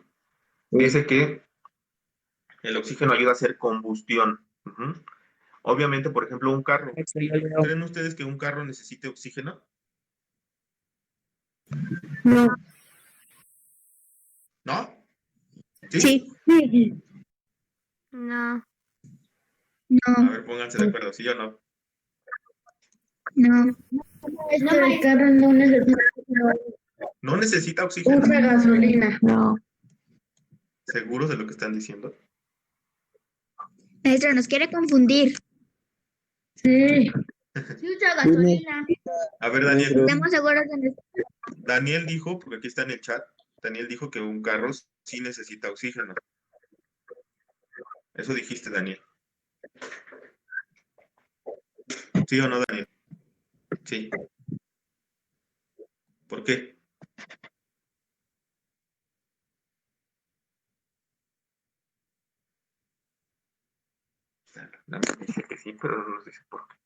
[SPEAKER 2] Dice que el oxígeno ayuda a hacer combustión. Obviamente, por ejemplo, un carro. ¿Creen ustedes que un carro necesite oxígeno?
[SPEAKER 10] No.
[SPEAKER 2] ¿No?
[SPEAKER 4] Sí.
[SPEAKER 8] No.
[SPEAKER 2] A ver, pónganse de acuerdo, ¿sí o no?
[SPEAKER 4] No.
[SPEAKER 6] El carro no necesita
[SPEAKER 2] ¿No necesita oxígeno?
[SPEAKER 6] usa gasolina.
[SPEAKER 4] No.
[SPEAKER 2] ¿Seguros de lo que están diciendo?
[SPEAKER 4] Maestro, nos quiere confundir.
[SPEAKER 6] Sí.
[SPEAKER 5] Sí usa gasolina.
[SPEAKER 2] A ver, Daniel.
[SPEAKER 4] Estamos seguros de
[SPEAKER 2] Daniel dijo, porque aquí está en el chat, Daniel dijo que un carro sí necesita oxígeno. Eso dijiste, Daniel. ¿Sí o no, Daniel? Sí. ¿Por qué? No, dice que sí, pero no nos dice por qué.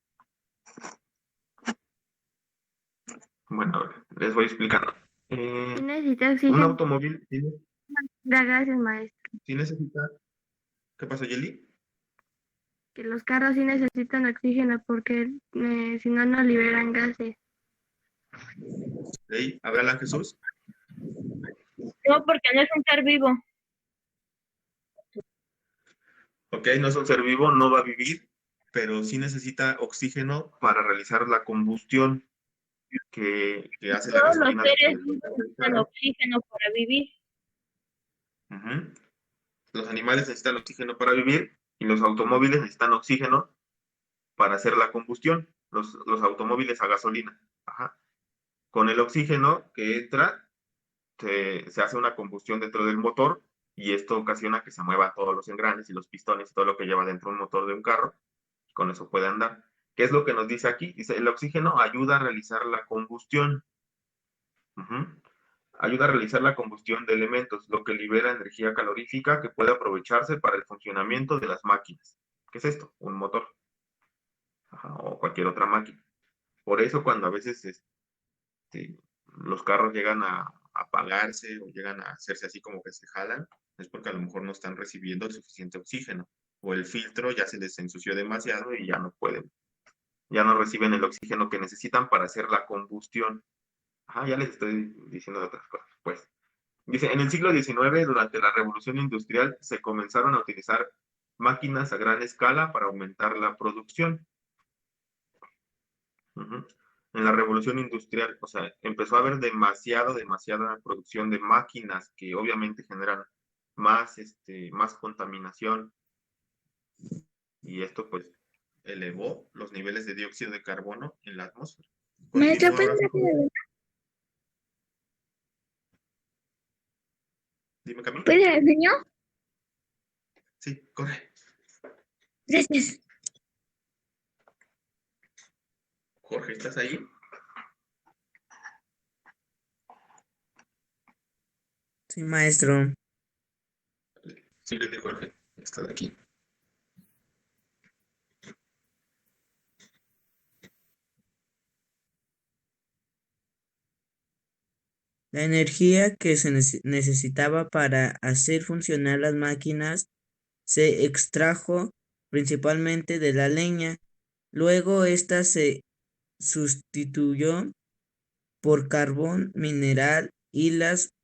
[SPEAKER 2] Bueno, a ver, les voy explicando.
[SPEAKER 8] Sí necesita
[SPEAKER 2] Un
[SPEAKER 8] oxígeno.
[SPEAKER 2] automóvil
[SPEAKER 8] Gracias, maestro.
[SPEAKER 2] sí necesita... ¿Qué pasó, Yeli?
[SPEAKER 8] Que los carros sí necesitan oxígeno porque si no, no liberan gases.
[SPEAKER 2] ¿Sí? ¿Habla Jesús?
[SPEAKER 7] No, porque no es un ser vivo.
[SPEAKER 2] Ok, no es un ser vivo, no va a vivir, pero sí necesita oxígeno para realizar la combustión que hace la
[SPEAKER 7] Todos los
[SPEAKER 2] gasolina.
[SPEAKER 7] seres vivos necesitan oxígeno para vivir.
[SPEAKER 2] Ujú. Los animales necesitan oxígeno para vivir y los automóviles necesitan oxígeno para hacer la combustión, los automóviles a gasolina. Ajá. Con el oxígeno que entra, se hace una combustión dentro del motor y esto ocasiona que se muevan todos los engranes y los pistones y todo lo que lleva dentro un motor de un carro. Y con eso puede andar. ¿Qué es lo que nos dice aquí? Dice, el oxígeno ayuda a realizar la combustión. Ujú. Ayuda a realizar la combustión de elementos, lo que libera energía calorífica que puede aprovecharse para el funcionamiento de las máquinas. ¿Qué es esto? Un motor. Ajá, o cualquier otra máquina. Por eso cuando a veces los carros llegan a apagarse o llegan a hacerse así como que se jalan, es porque a lo mejor no están recibiendo el suficiente oxígeno. O el filtro ya se les ensució demasiado y ya no pueden, ya no reciben el oxígeno que necesitan para hacer la combustión. Ajá, ya les estoy diciendo de otras cosas, pues. Dice, en el siglo XIX, durante la Revolución Industrial, se comenzaron a utilizar máquinas a gran escala para aumentar la producción. Ujú. En la Revolución Industrial, o sea, empezó a haber demasiada producción de máquinas que obviamente generan más contaminación. Y esto, pues, elevó los niveles de dióxido de carbono en la atmósfera.
[SPEAKER 4] Maestra,
[SPEAKER 2] Continúa,
[SPEAKER 4] ¿puedes rápido?
[SPEAKER 2] Dime, Camilo.
[SPEAKER 4] ¿Puede la enseñó?
[SPEAKER 2] Sí, corre.
[SPEAKER 4] Gracias.
[SPEAKER 2] Jorge, ¿estás ahí?
[SPEAKER 3] Sí, maestro.
[SPEAKER 2] Sí, le digo, Jorge, está de aquí.
[SPEAKER 3] La energía que se necesitaba para hacer funcionar las máquinas se extrajo principalmente de la leña. Luego esta se sustituyó por carbón mineral y las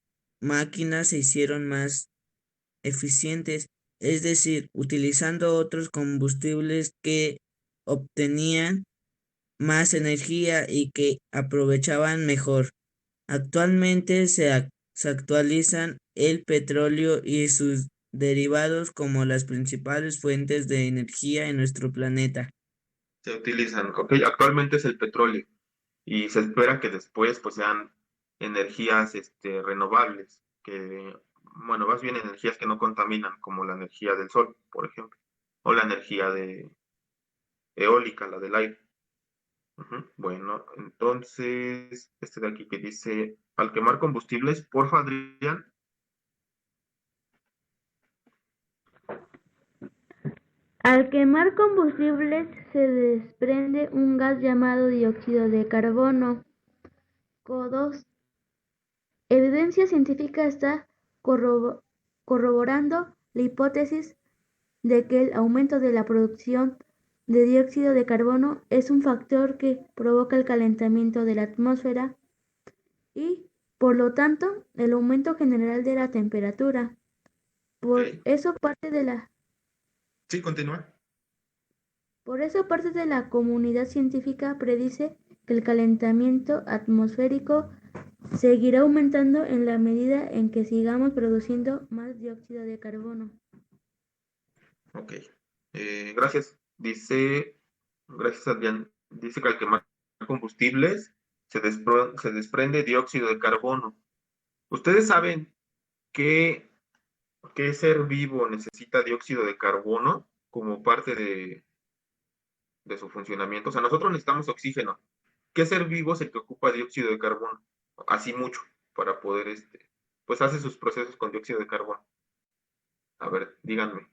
[SPEAKER 3] máquinas se hicieron más eficientes, es decir, utilizando otros combustibles que obtenían más energía y que aprovechaban mejor. Actualmente se actualizan el petróleo y sus derivados como las principales fuentes de energía en nuestro planeta.
[SPEAKER 2] Se utilizan, ok, actualmente es el petróleo y se espera que después pues sean energías renovables, que, bueno, más bien energías que no contaminan, como la energía del sol, por ejemplo, o la energía eólica, la del aire. Ujú. Bueno, entonces, de aquí que dice, al quemar combustibles, porfa, Adrián.
[SPEAKER 5] Al quemar combustibles se desprende un gas llamado dióxido de carbono. CO2. Evidencia científica está corroborando la hipótesis de que el aumento de la producción de dióxido de carbono es un factor que provoca el calentamiento de la atmósfera y Por lo tanto, el aumento general de la temperatura. Por
[SPEAKER 2] Ok.
[SPEAKER 5] eso parte de la
[SPEAKER 2] Sí, continúa.
[SPEAKER 5] Por eso parte de la comunidad científica predice que el calentamiento atmosférico seguirá aumentando en la medida en que sigamos produciendo más dióxido de carbono.
[SPEAKER 2] Ok. Gracias. Gracias Adrián, dice que al quemar combustibles se desprende dióxido de carbono. ¿Ustedes saben qué, qué ser vivo necesita dióxido de carbono como parte de su funcionamiento? O sea, nosotros necesitamos oxígeno. ¿Qué ser vivo es el que ocupa dióxido de carbono? Así mucho, para poder, pues hace sus procesos con dióxido de carbono. A ver, díganme.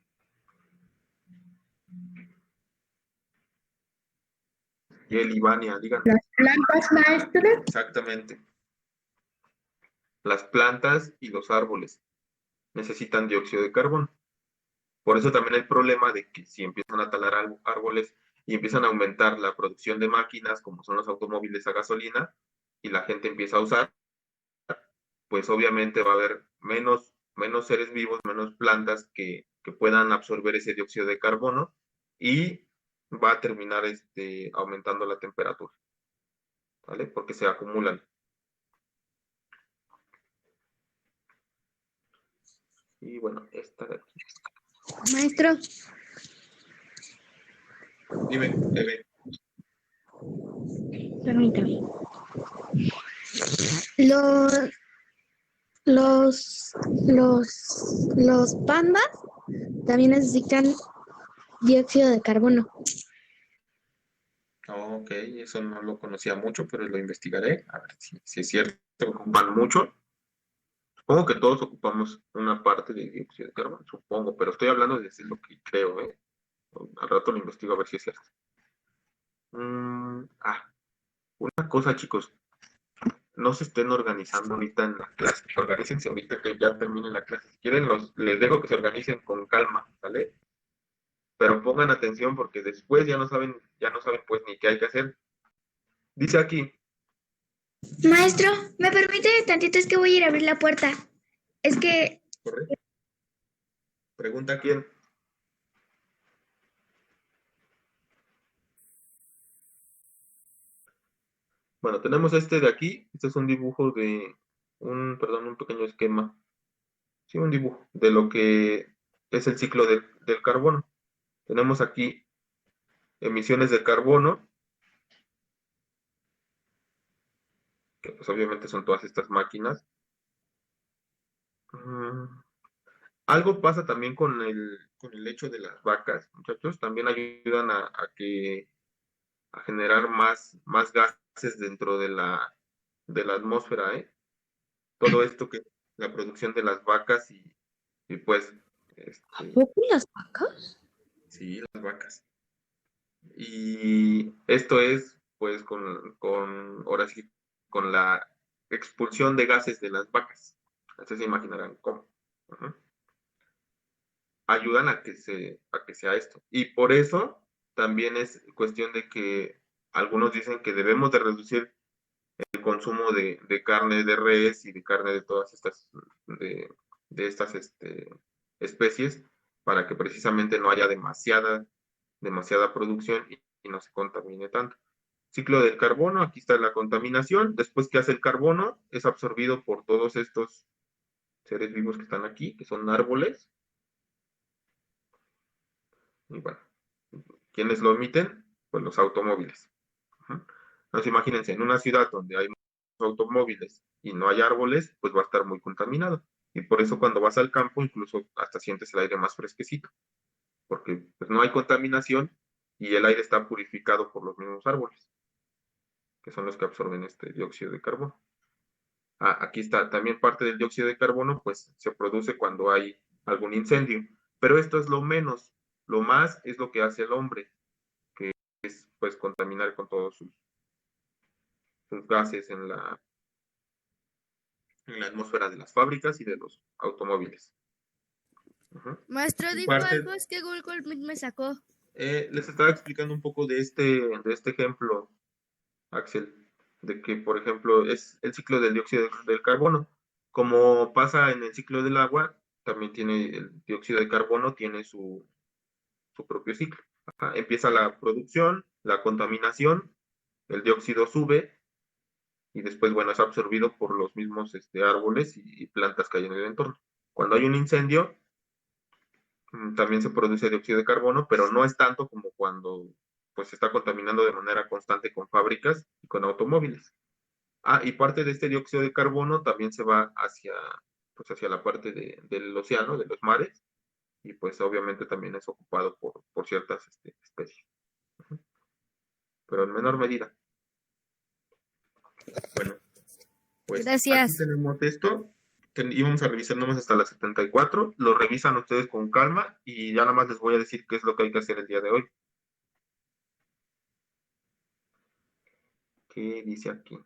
[SPEAKER 2] Y el Ivania, díganme.
[SPEAKER 6] Las plantas, maestro.
[SPEAKER 2] Exactamente. Las plantas y los árboles necesitan dióxido de carbono. Por eso también el problema de que si empiezan a talar árboles y empiezan a aumentar la producción de máquinas, como son los automóviles a gasolina, y la gente empieza a usar, pues obviamente va a haber menos seres vivos, menos plantas que puedan absorber ese dióxido de carbono y va a terminar aumentando la temperatura, ¿vale? Porque se acumulan. Y bueno, esta de aquí.
[SPEAKER 1] Maestro,
[SPEAKER 2] Dime, bebé.
[SPEAKER 1] permítame. Los, los pandas también necesitan dióxido de carbono.
[SPEAKER 2] Oh, ok, eso no lo conocía mucho, pero lo investigaré. A ver si es cierto, ocupan mucho. Supongo que todos ocupamos una parte de dióxido de carbono, supongo, pero estoy hablando de decir lo que creo, ¿eh? Al rato lo investigo a ver si es cierto. Una cosa, chicos, no se estén organizando ahorita en la clase, organícense ahorita que ya termine la clase. Si quieren, les dejo que se organicen con calma, ¿vale? Pero pongan atención porque después ya no saben pues ni qué hay que hacer. Dice aquí,
[SPEAKER 7] Maestro, ¿me permite tantito? Es que voy a ir a abrir la puerta. Es que
[SPEAKER 2] ¿correcto? Pregunta quién. Bueno, tenemos este de aquí. Este es un dibujo de un pequeño esquema. Sí, un dibujo de lo que es el ciclo del carbono. Tenemos aquí emisiones de carbono, que pues obviamente son todas estas máquinas. Algo pasa también con el hecho de las vacas, muchachos. También ayudan a generar más gases dentro de la atmósfera, ¿eh? Todo esto que la producción de las vacas y pues
[SPEAKER 1] ¿A poco las vacas?
[SPEAKER 2] sí, las vacas. Y esto es pues ahora sí, con la expulsión de gases de las vacas. Ustedes se imaginarán cómo. Ujú. Ayudan a que sea esto. Y por eso también es cuestión de que algunos dicen que debemos de reducir el consumo de carne de res y de carne de todas estas de estas especies para que precisamente no haya demasiada producción y no se contamine tanto. Ciclo del carbono, aquí está la contaminación. Después, ¿qué hace el carbono? Es absorbido por todos estos seres vivos que están aquí, que son árboles. Y bueno, ¿quiénes lo emiten? Pues los automóviles. Entonces, imagínense, en una ciudad donde hay muchos automóviles y no hay árboles, pues va a estar muy contaminado. Y por eso cuando vas al campo, incluso hasta sientes el aire más fresquecito, porque pues no hay contaminación y el aire está purificado por los mismos árboles, que son los que absorben este dióxido de carbono. Aquí está, también parte del dióxido de carbono, pues se produce cuando hay algún incendio, pero esto es lo menos, lo más es lo que hace el hombre, que es pues contaminar con todos sus gases en la atmósfera de las fábricas y de los automóviles.
[SPEAKER 13] Maestro, dijo algo, es que Google Meet me sacó.
[SPEAKER 2] Les estaba explicando un poco de este ejemplo, Axel. de que, por ejemplo, es el ciclo del dióxido del carbono. Como pasa en el ciclo del agua, también tiene el dióxido de carbono, tiene su propio ciclo. Ajá. Empieza la producción, la contaminación, el dióxido sube y después, bueno, es absorbido por los mismos árboles y plantas que hay en el entorno. Cuando hay un incendio, también se produce dióxido de carbono, pero no es tanto como cuando pues se está contaminando de manera constante con fábricas y con automóviles. Y parte de este dióxido de carbono también se va hacia la parte del océano, de los mares, y pues obviamente también es ocupado por ciertas especies, pero en menor medida. Bueno, pues
[SPEAKER 13] Gracias.
[SPEAKER 2] aquí tenemos esto. Íbamos a revisar nomás hasta las 74, lo revisan ustedes con calma y ya nada más les voy a decir qué es lo que hay que hacer el día de hoy. ¿Qué dice aquí?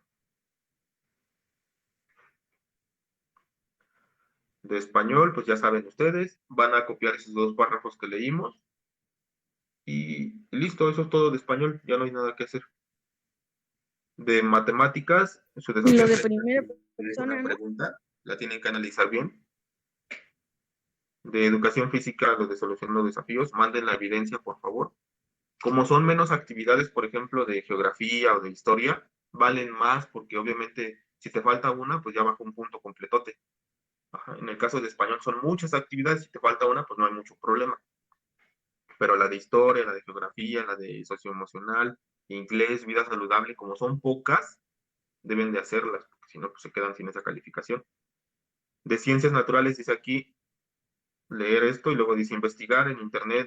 [SPEAKER 2] De español, pues ya saben ustedes, van a copiar esos 2 párrafos que leímos y listo, eso es todo de español, ya no hay nada que hacer. De matemáticas, su
[SPEAKER 11] Y lo de primera persona,
[SPEAKER 2] una
[SPEAKER 11] ¿no?
[SPEAKER 2] pregunta, la tienen que analizar bien. De educación física, lo de solucionando desafíos, manden la evidencia, por favor. Como son menos actividades, por ejemplo, de geografía o de historia, valen más porque obviamente si te falta una, pues ya baja un punto completote. Ajá. En el caso de español son muchas actividades, si te falta una, pues no hay mucho problema. Pero la de historia, la de geografía, la de socioemocional, inglés, vida saludable, como son pocas, deben de hacerlas, porque si no, pues se quedan sin esa calificación. De ciencias naturales dice aquí, leer esto y luego dice investigar en internet,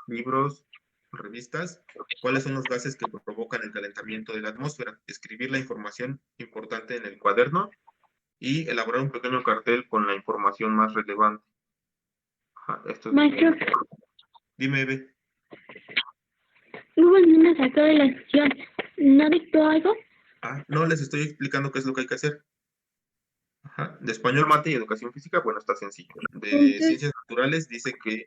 [SPEAKER 2] libros, revistas, cuáles son los gases que provocan el calentamiento de la atmósfera, escribir la información importante en el cuaderno y elaborar un pequeño cartel con la información más relevante. Esto es
[SPEAKER 4] Maestro,
[SPEAKER 2] Dime, Eve.
[SPEAKER 4] Google me sacó de la sesión. ¿No dictó algo?
[SPEAKER 2] No, les estoy explicando qué es lo que hay que hacer. De español, mate y educación física, bueno, está sencillo. De ciencias naturales dice que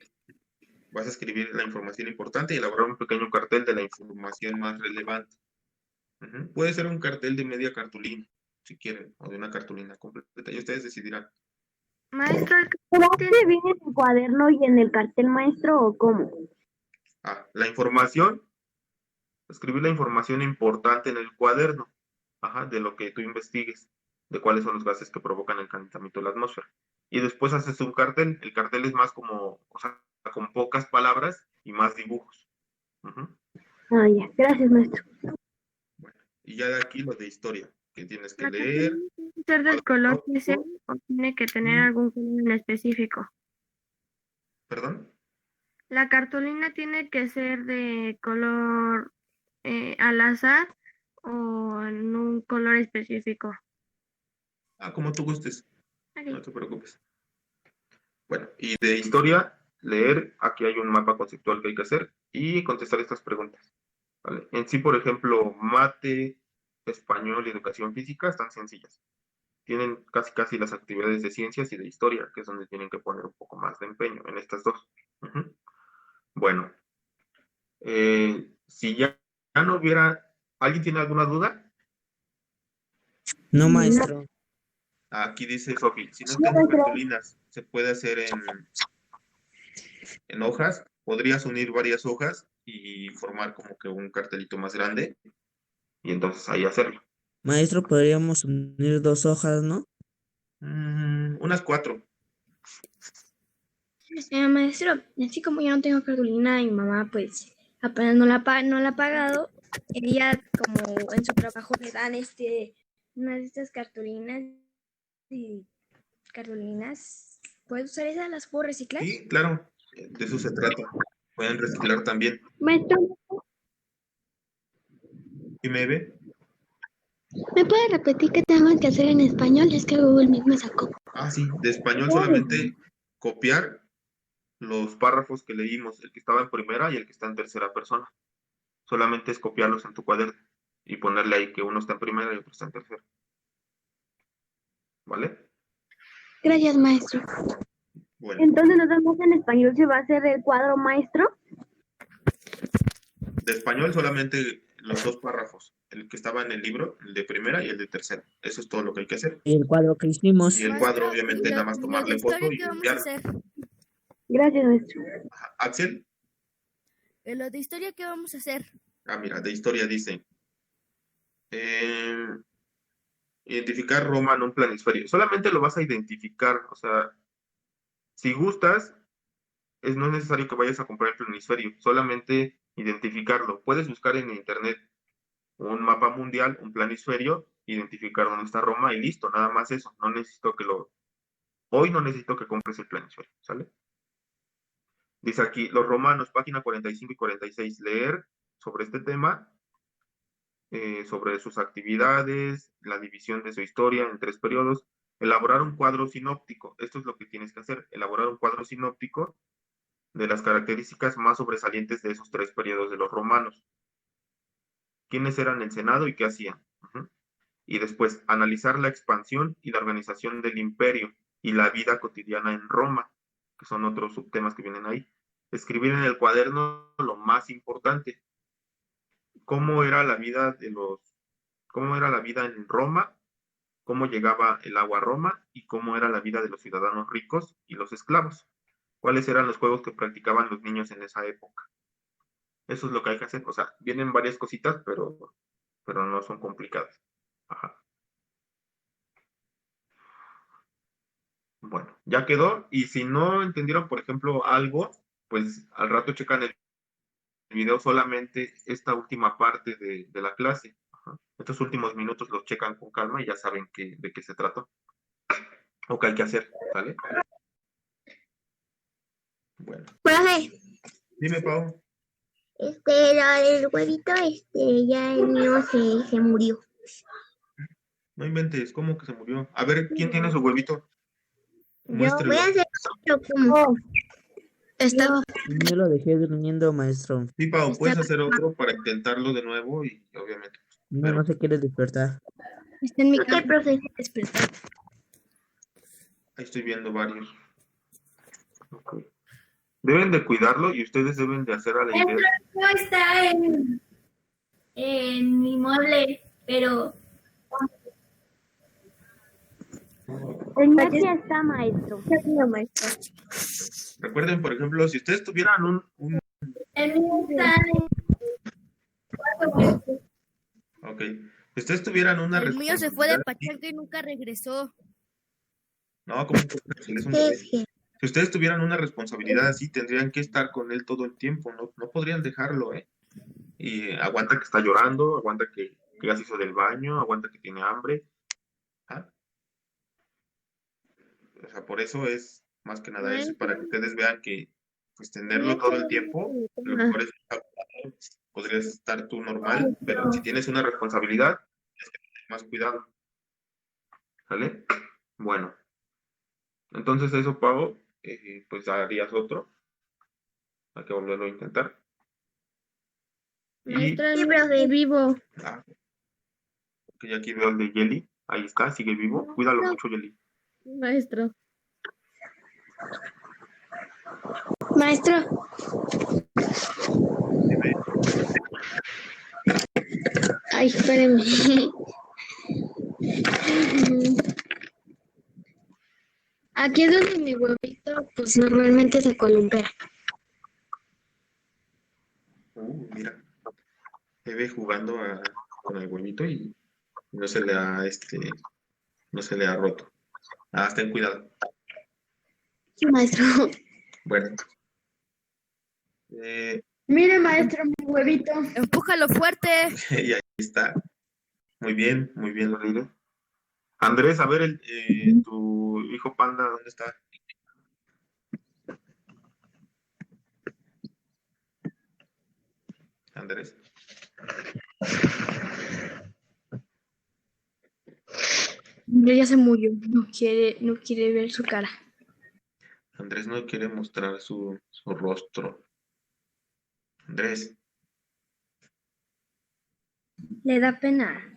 [SPEAKER 2] vas a escribir la información importante y elaborar un pequeño cartel de la información más relevante. Puede ser un cartel de media cartulina, si quieren, o de una cartulina completa, y ustedes decidirán.
[SPEAKER 8] Maestro,
[SPEAKER 9] ¿Este viene en el cuaderno y en el cartel, maestro, o cómo?
[SPEAKER 2] La información, escribir la información importante en el cuaderno, de lo que tú investigues, de cuáles son los gases que provocan el calentamiento de la atmósfera. Y después haces un cartel. El cartel es más como, con pocas palabras y más dibujos.
[SPEAKER 9] Ya. Gracias, maestro.
[SPEAKER 2] Bueno, y ya de aquí lo de historia, que tienes que
[SPEAKER 8] ¿La
[SPEAKER 2] leer.
[SPEAKER 8] cartulina tiene que ser del color que sea o tiene que tener algún color en específico?
[SPEAKER 2] ¿Perdón?
[SPEAKER 8] ¿La cartulina tiene que ser de color al azar o en un color específico?
[SPEAKER 2] Como tú gustes.
[SPEAKER 8] Okay.
[SPEAKER 2] No te preocupes. Bueno, y de historia, leer, aquí hay un mapa conceptual que hay que hacer y contestar estas preguntas. ¿Vale? En sí, por ejemplo, mate, español y educación física están sencillas. Tienen casi las actividades de ciencias y de historia, que es donde tienen que poner un poco más de empeño en estas dos. Bueno, si ya no hubiera... ¿Alguien tiene alguna duda?
[SPEAKER 3] No, maestro.
[SPEAKER 2] Aquí dice Sofi, si no están en cartulinas, se puede hacer en hojas. Podrías unir varias hojas y formar como que un cartelito más grande y entonces ahí hacerlo.
[SPEAKER 3] Maestro, podríamos unir 2 hojas, ¿no?
[SPEAKER 2] Unas 4.
[SPEAKER 11] Maestro, así como yo no tengo cartulina y mi mamá pues apenas no la ha pagado, ella como en su trabajo le dan unas de estas cartulinas y ¿puedo usar esas? ¿Las puedo reciclar?
[SPEAKER 2] Sí, claro, de eso se trata. Pueden reciclar también.
[SPEAKER 4] Maestro,
[SPEAKER 2] ¿Y me ve?
[SPEAKER 1] ¿Me puede repetir qué tengo que hacer en español? Es que Google Meet me sacó.
[SPEAKER 2] Sí, de español solamente copiar los párrafos que leímos, el que estaba en primera y el que está en tercera persona. Solamente es copiarlos en tu cuaderno y ponerle ahí que uno está en primera y otro está en tercera. ¿Vale?
[SPEAKER 1] Gracias, maestro.
[SPEAKER 2] Bueno.
[SPEAKER 9] Entonces, nada más en español se va a hacer el cuadro, maestro.
[SPEAKER 2] De español solamente los 2 párrafos. el que estaba en el libro, el de primera y el de tercera. Eso es todo lo que hay que hacer.
[SPEAKER 3] Y el cuadro que hicimos.
[SPEAKER 2] Y el cuadro, obviamente, nada más tomarle foto y
[SPEAKER 13] ¿qué vamos a
[SPEAKER 2] enviarlo.
[SPEAKER 13] hacer?
[SPEAKER 5] Gracias, maestro.
[SPEAKER 2] Ajá. Axel,
[SPEAKER 13] En lo de historia, ¿qué vamos a hacer?
[SPEAKER 2] mira, de historia dice, identificar Roma en un planisferio. Solamente lo vas a identificar, o sea, si gustas, no es necesario que vayas a comprar el planisferio, solamente identificarlo. Puedes buscar en internet un mapa mundial, un planisferio, identificar dónde está Roma y listo, nada más eso. Hoy no necesito que compres el planisferio, ¿sale? Dice aquí, los romanos, página 45 y 46, leer sobre este tema, sobre sus actividades, la división de su historia en 3 periodos, elaborar un cuadro sinóptico. Esto es lo que tienes que hacer, elaborar un cuadro sinóptico de las características más sobresalientes de esos 3 periodos de los romanos. ¿Quiénes eran el Senado y qué hacían? Y después, analizar la expansión y la organización del imperio y la vida cotidiana en Roma, que son otros subtemas que vienen ahí. Escribir en el cuaderno lo más importante. ¿Cómo era la vida en Roma? ¿Cómo llegaba el agua a Roma? ¿Y cómo era la vida de los ciudadanos ricos y los esclavos? ¿Cuáles eran los juegos que practicaban los niños en esa época? Eso es lo que hay que hacer. O sea, vienen varias cositas, pero no son complicadas. Ajá. Bueno, ya quedó. Y si no entendieron, por ejemplo, algo, pues al rato checan el video solamente esta última parte de la clase. Ajá. Estos últimos minutos los checan con calma y ya saben de qué se trató. O qué hay que hacer, ¿vale? Bueno.
[SPEAKER 11] Profe,
[SPEAKER 2] Dime, Pau.
[SPEAKER 11] el huevito, ya el mío se murió.
[SPEAKER 2] No inventes, ¿cómo que se murió? A ver, ¿quién tiene su huevito? Muéstrelo.
[SPEAKER 11] Voy a hacer otro como.
[SPEAKER 3] Yo lo dejé durmiendo, maestro.
[SPEAKER 2] Sí, Pau, puedes hacer otro para intentarlo de nuevo y obviamente.
[SPEAKER 3] No se quiere despertar.
[SPEAKER 11] Está en mi casa, profe. Despertar.
[SPEAKER 2] Ahí estoy viendo varios. Okay. Deben de cuidarlo y ustedes deben de hacer a la idea.
[SPEAKER 7] No está en mi mueble, pero
[SPEAKER 5] El mío sí está, maestro.
[SPEAKER 2] Recuerden, por ejemplo, si ustedes tuvieran un...
[SPEAKER 7] el mío está
[SPEAKER 2] Ok. Si ustedes tuvieran una
[SPEAKER 13] El mío se fue de
[SPEAKER 2] responsabilidad-
[SPEAKER 13] pachanga y nunca regresó.
[SPEAKER 2] No, ¿cómo que es un bebé? Si ustedes tuvieran una responsabilidad así, tendrían que estar con él todo el tiempo, no podrían dejarlo, ¿eh? Y aguanta que está llorando, aguanta que ya se hizo del baño, aguanta que tiene hambre. ¿Ah? O sea, por eso es, más que nada, es para que ustedes vean que, pues, tenerlo todo el tiempo, lo mejor es podrías estar tú normal, pero si tienes una responsabilidad, tienes que tener más cuidado. ¿Sale? Bueno. Entonces eso, Pau, pues harías otro. Hay que volverlo a intentar. Y
[SPEAKER 8] Sí, profe, vivo.
[SPEAKER 2] que aquí veo el de Yeli. Ahí está, sigue vivo. Cuídalo mucho, Yeli.
[SPEAKER 8] Maestro.
[SPEAKER 11] Maestro. Ay, espérenme. Aquí es donde mi huevito, pues normalmente se columpea.
[SPEAKER 2] Mira. Se ve jugando con el huevito y no se le ha roto. Ten cuidado.
[SPEAKER 11] Sí, maestro.
[SPEAKER 2] Bueno.
[SPEAKER 6] Mire, maestro, mi huevito.
[SPEAKER 13] Empújalo fuerte.
[SPEAKER 2] Y ahí está. Muy bien, Lorena. Andrés, a ver, tu hijo panda, ¿dónde está? Andrés.
[SPEAKER 11] Ya se murió. No quiere ver su cara.
[SPEAKER 2] Andrés no quiere mostrar su rostro. Andrés.
[SPEAKER 11] Le da pena.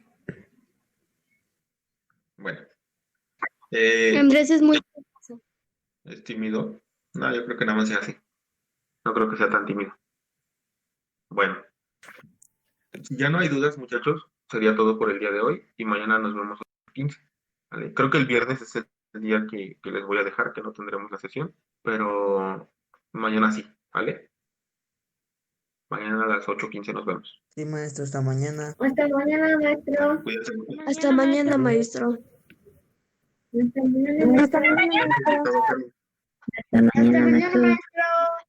[SPEAKER 2] Bueno.
[SPEAKER 11] Andrés es muy...
[SPEAKER 2] ¿Es tímido? No, yo creo que nada más sea así. No creo que sea tan tímido. Bueno. Ya no hay dudas, muchachos. sería todo por el día de hoy y mañana nos vemos a las 15. ¿Vale? Creo que el viernes es el día que les voy a dejar, que no tendremos la sesión, pero mañana sí, ¿vale? Mañana a las 8:15 nos vemos.
[SPEAKER 3] Sí, maestro, hasta mañana.
[SPEAKER 9] Hasta mañana, maestro.
[SPEAKER 2] Cuídense mucho.
[SPEAKER 1] Hasta mañana, maestro.
[SPEAKER 9] Hasta mañana, maestro.
[SPEAKER 4] Hasta mañana, maestro.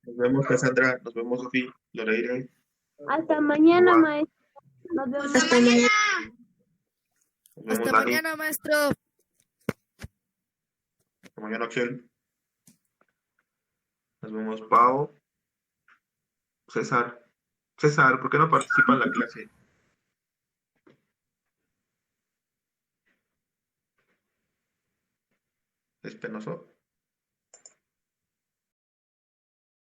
[SPEAKER 2] Nos vemos, Cassandra. Nos vemos, Sofía. Loreire.
[SPEAKER 10] Hasta mañana, maestro. Nos vemos.
[SPEAKER 1] Hasta mañana.
[SPEAKER 2] Nos vemos,
[SPEAKER 13] Hasta
[SPEAKER 2] Dani.
[SPEAKER 13] mañana, maestro.
[SPEAKER 2] Hasta mañana, Axel. Nos vemos, Pau. César. César, ¿por qué no participa en la clase? ¿Es penoso?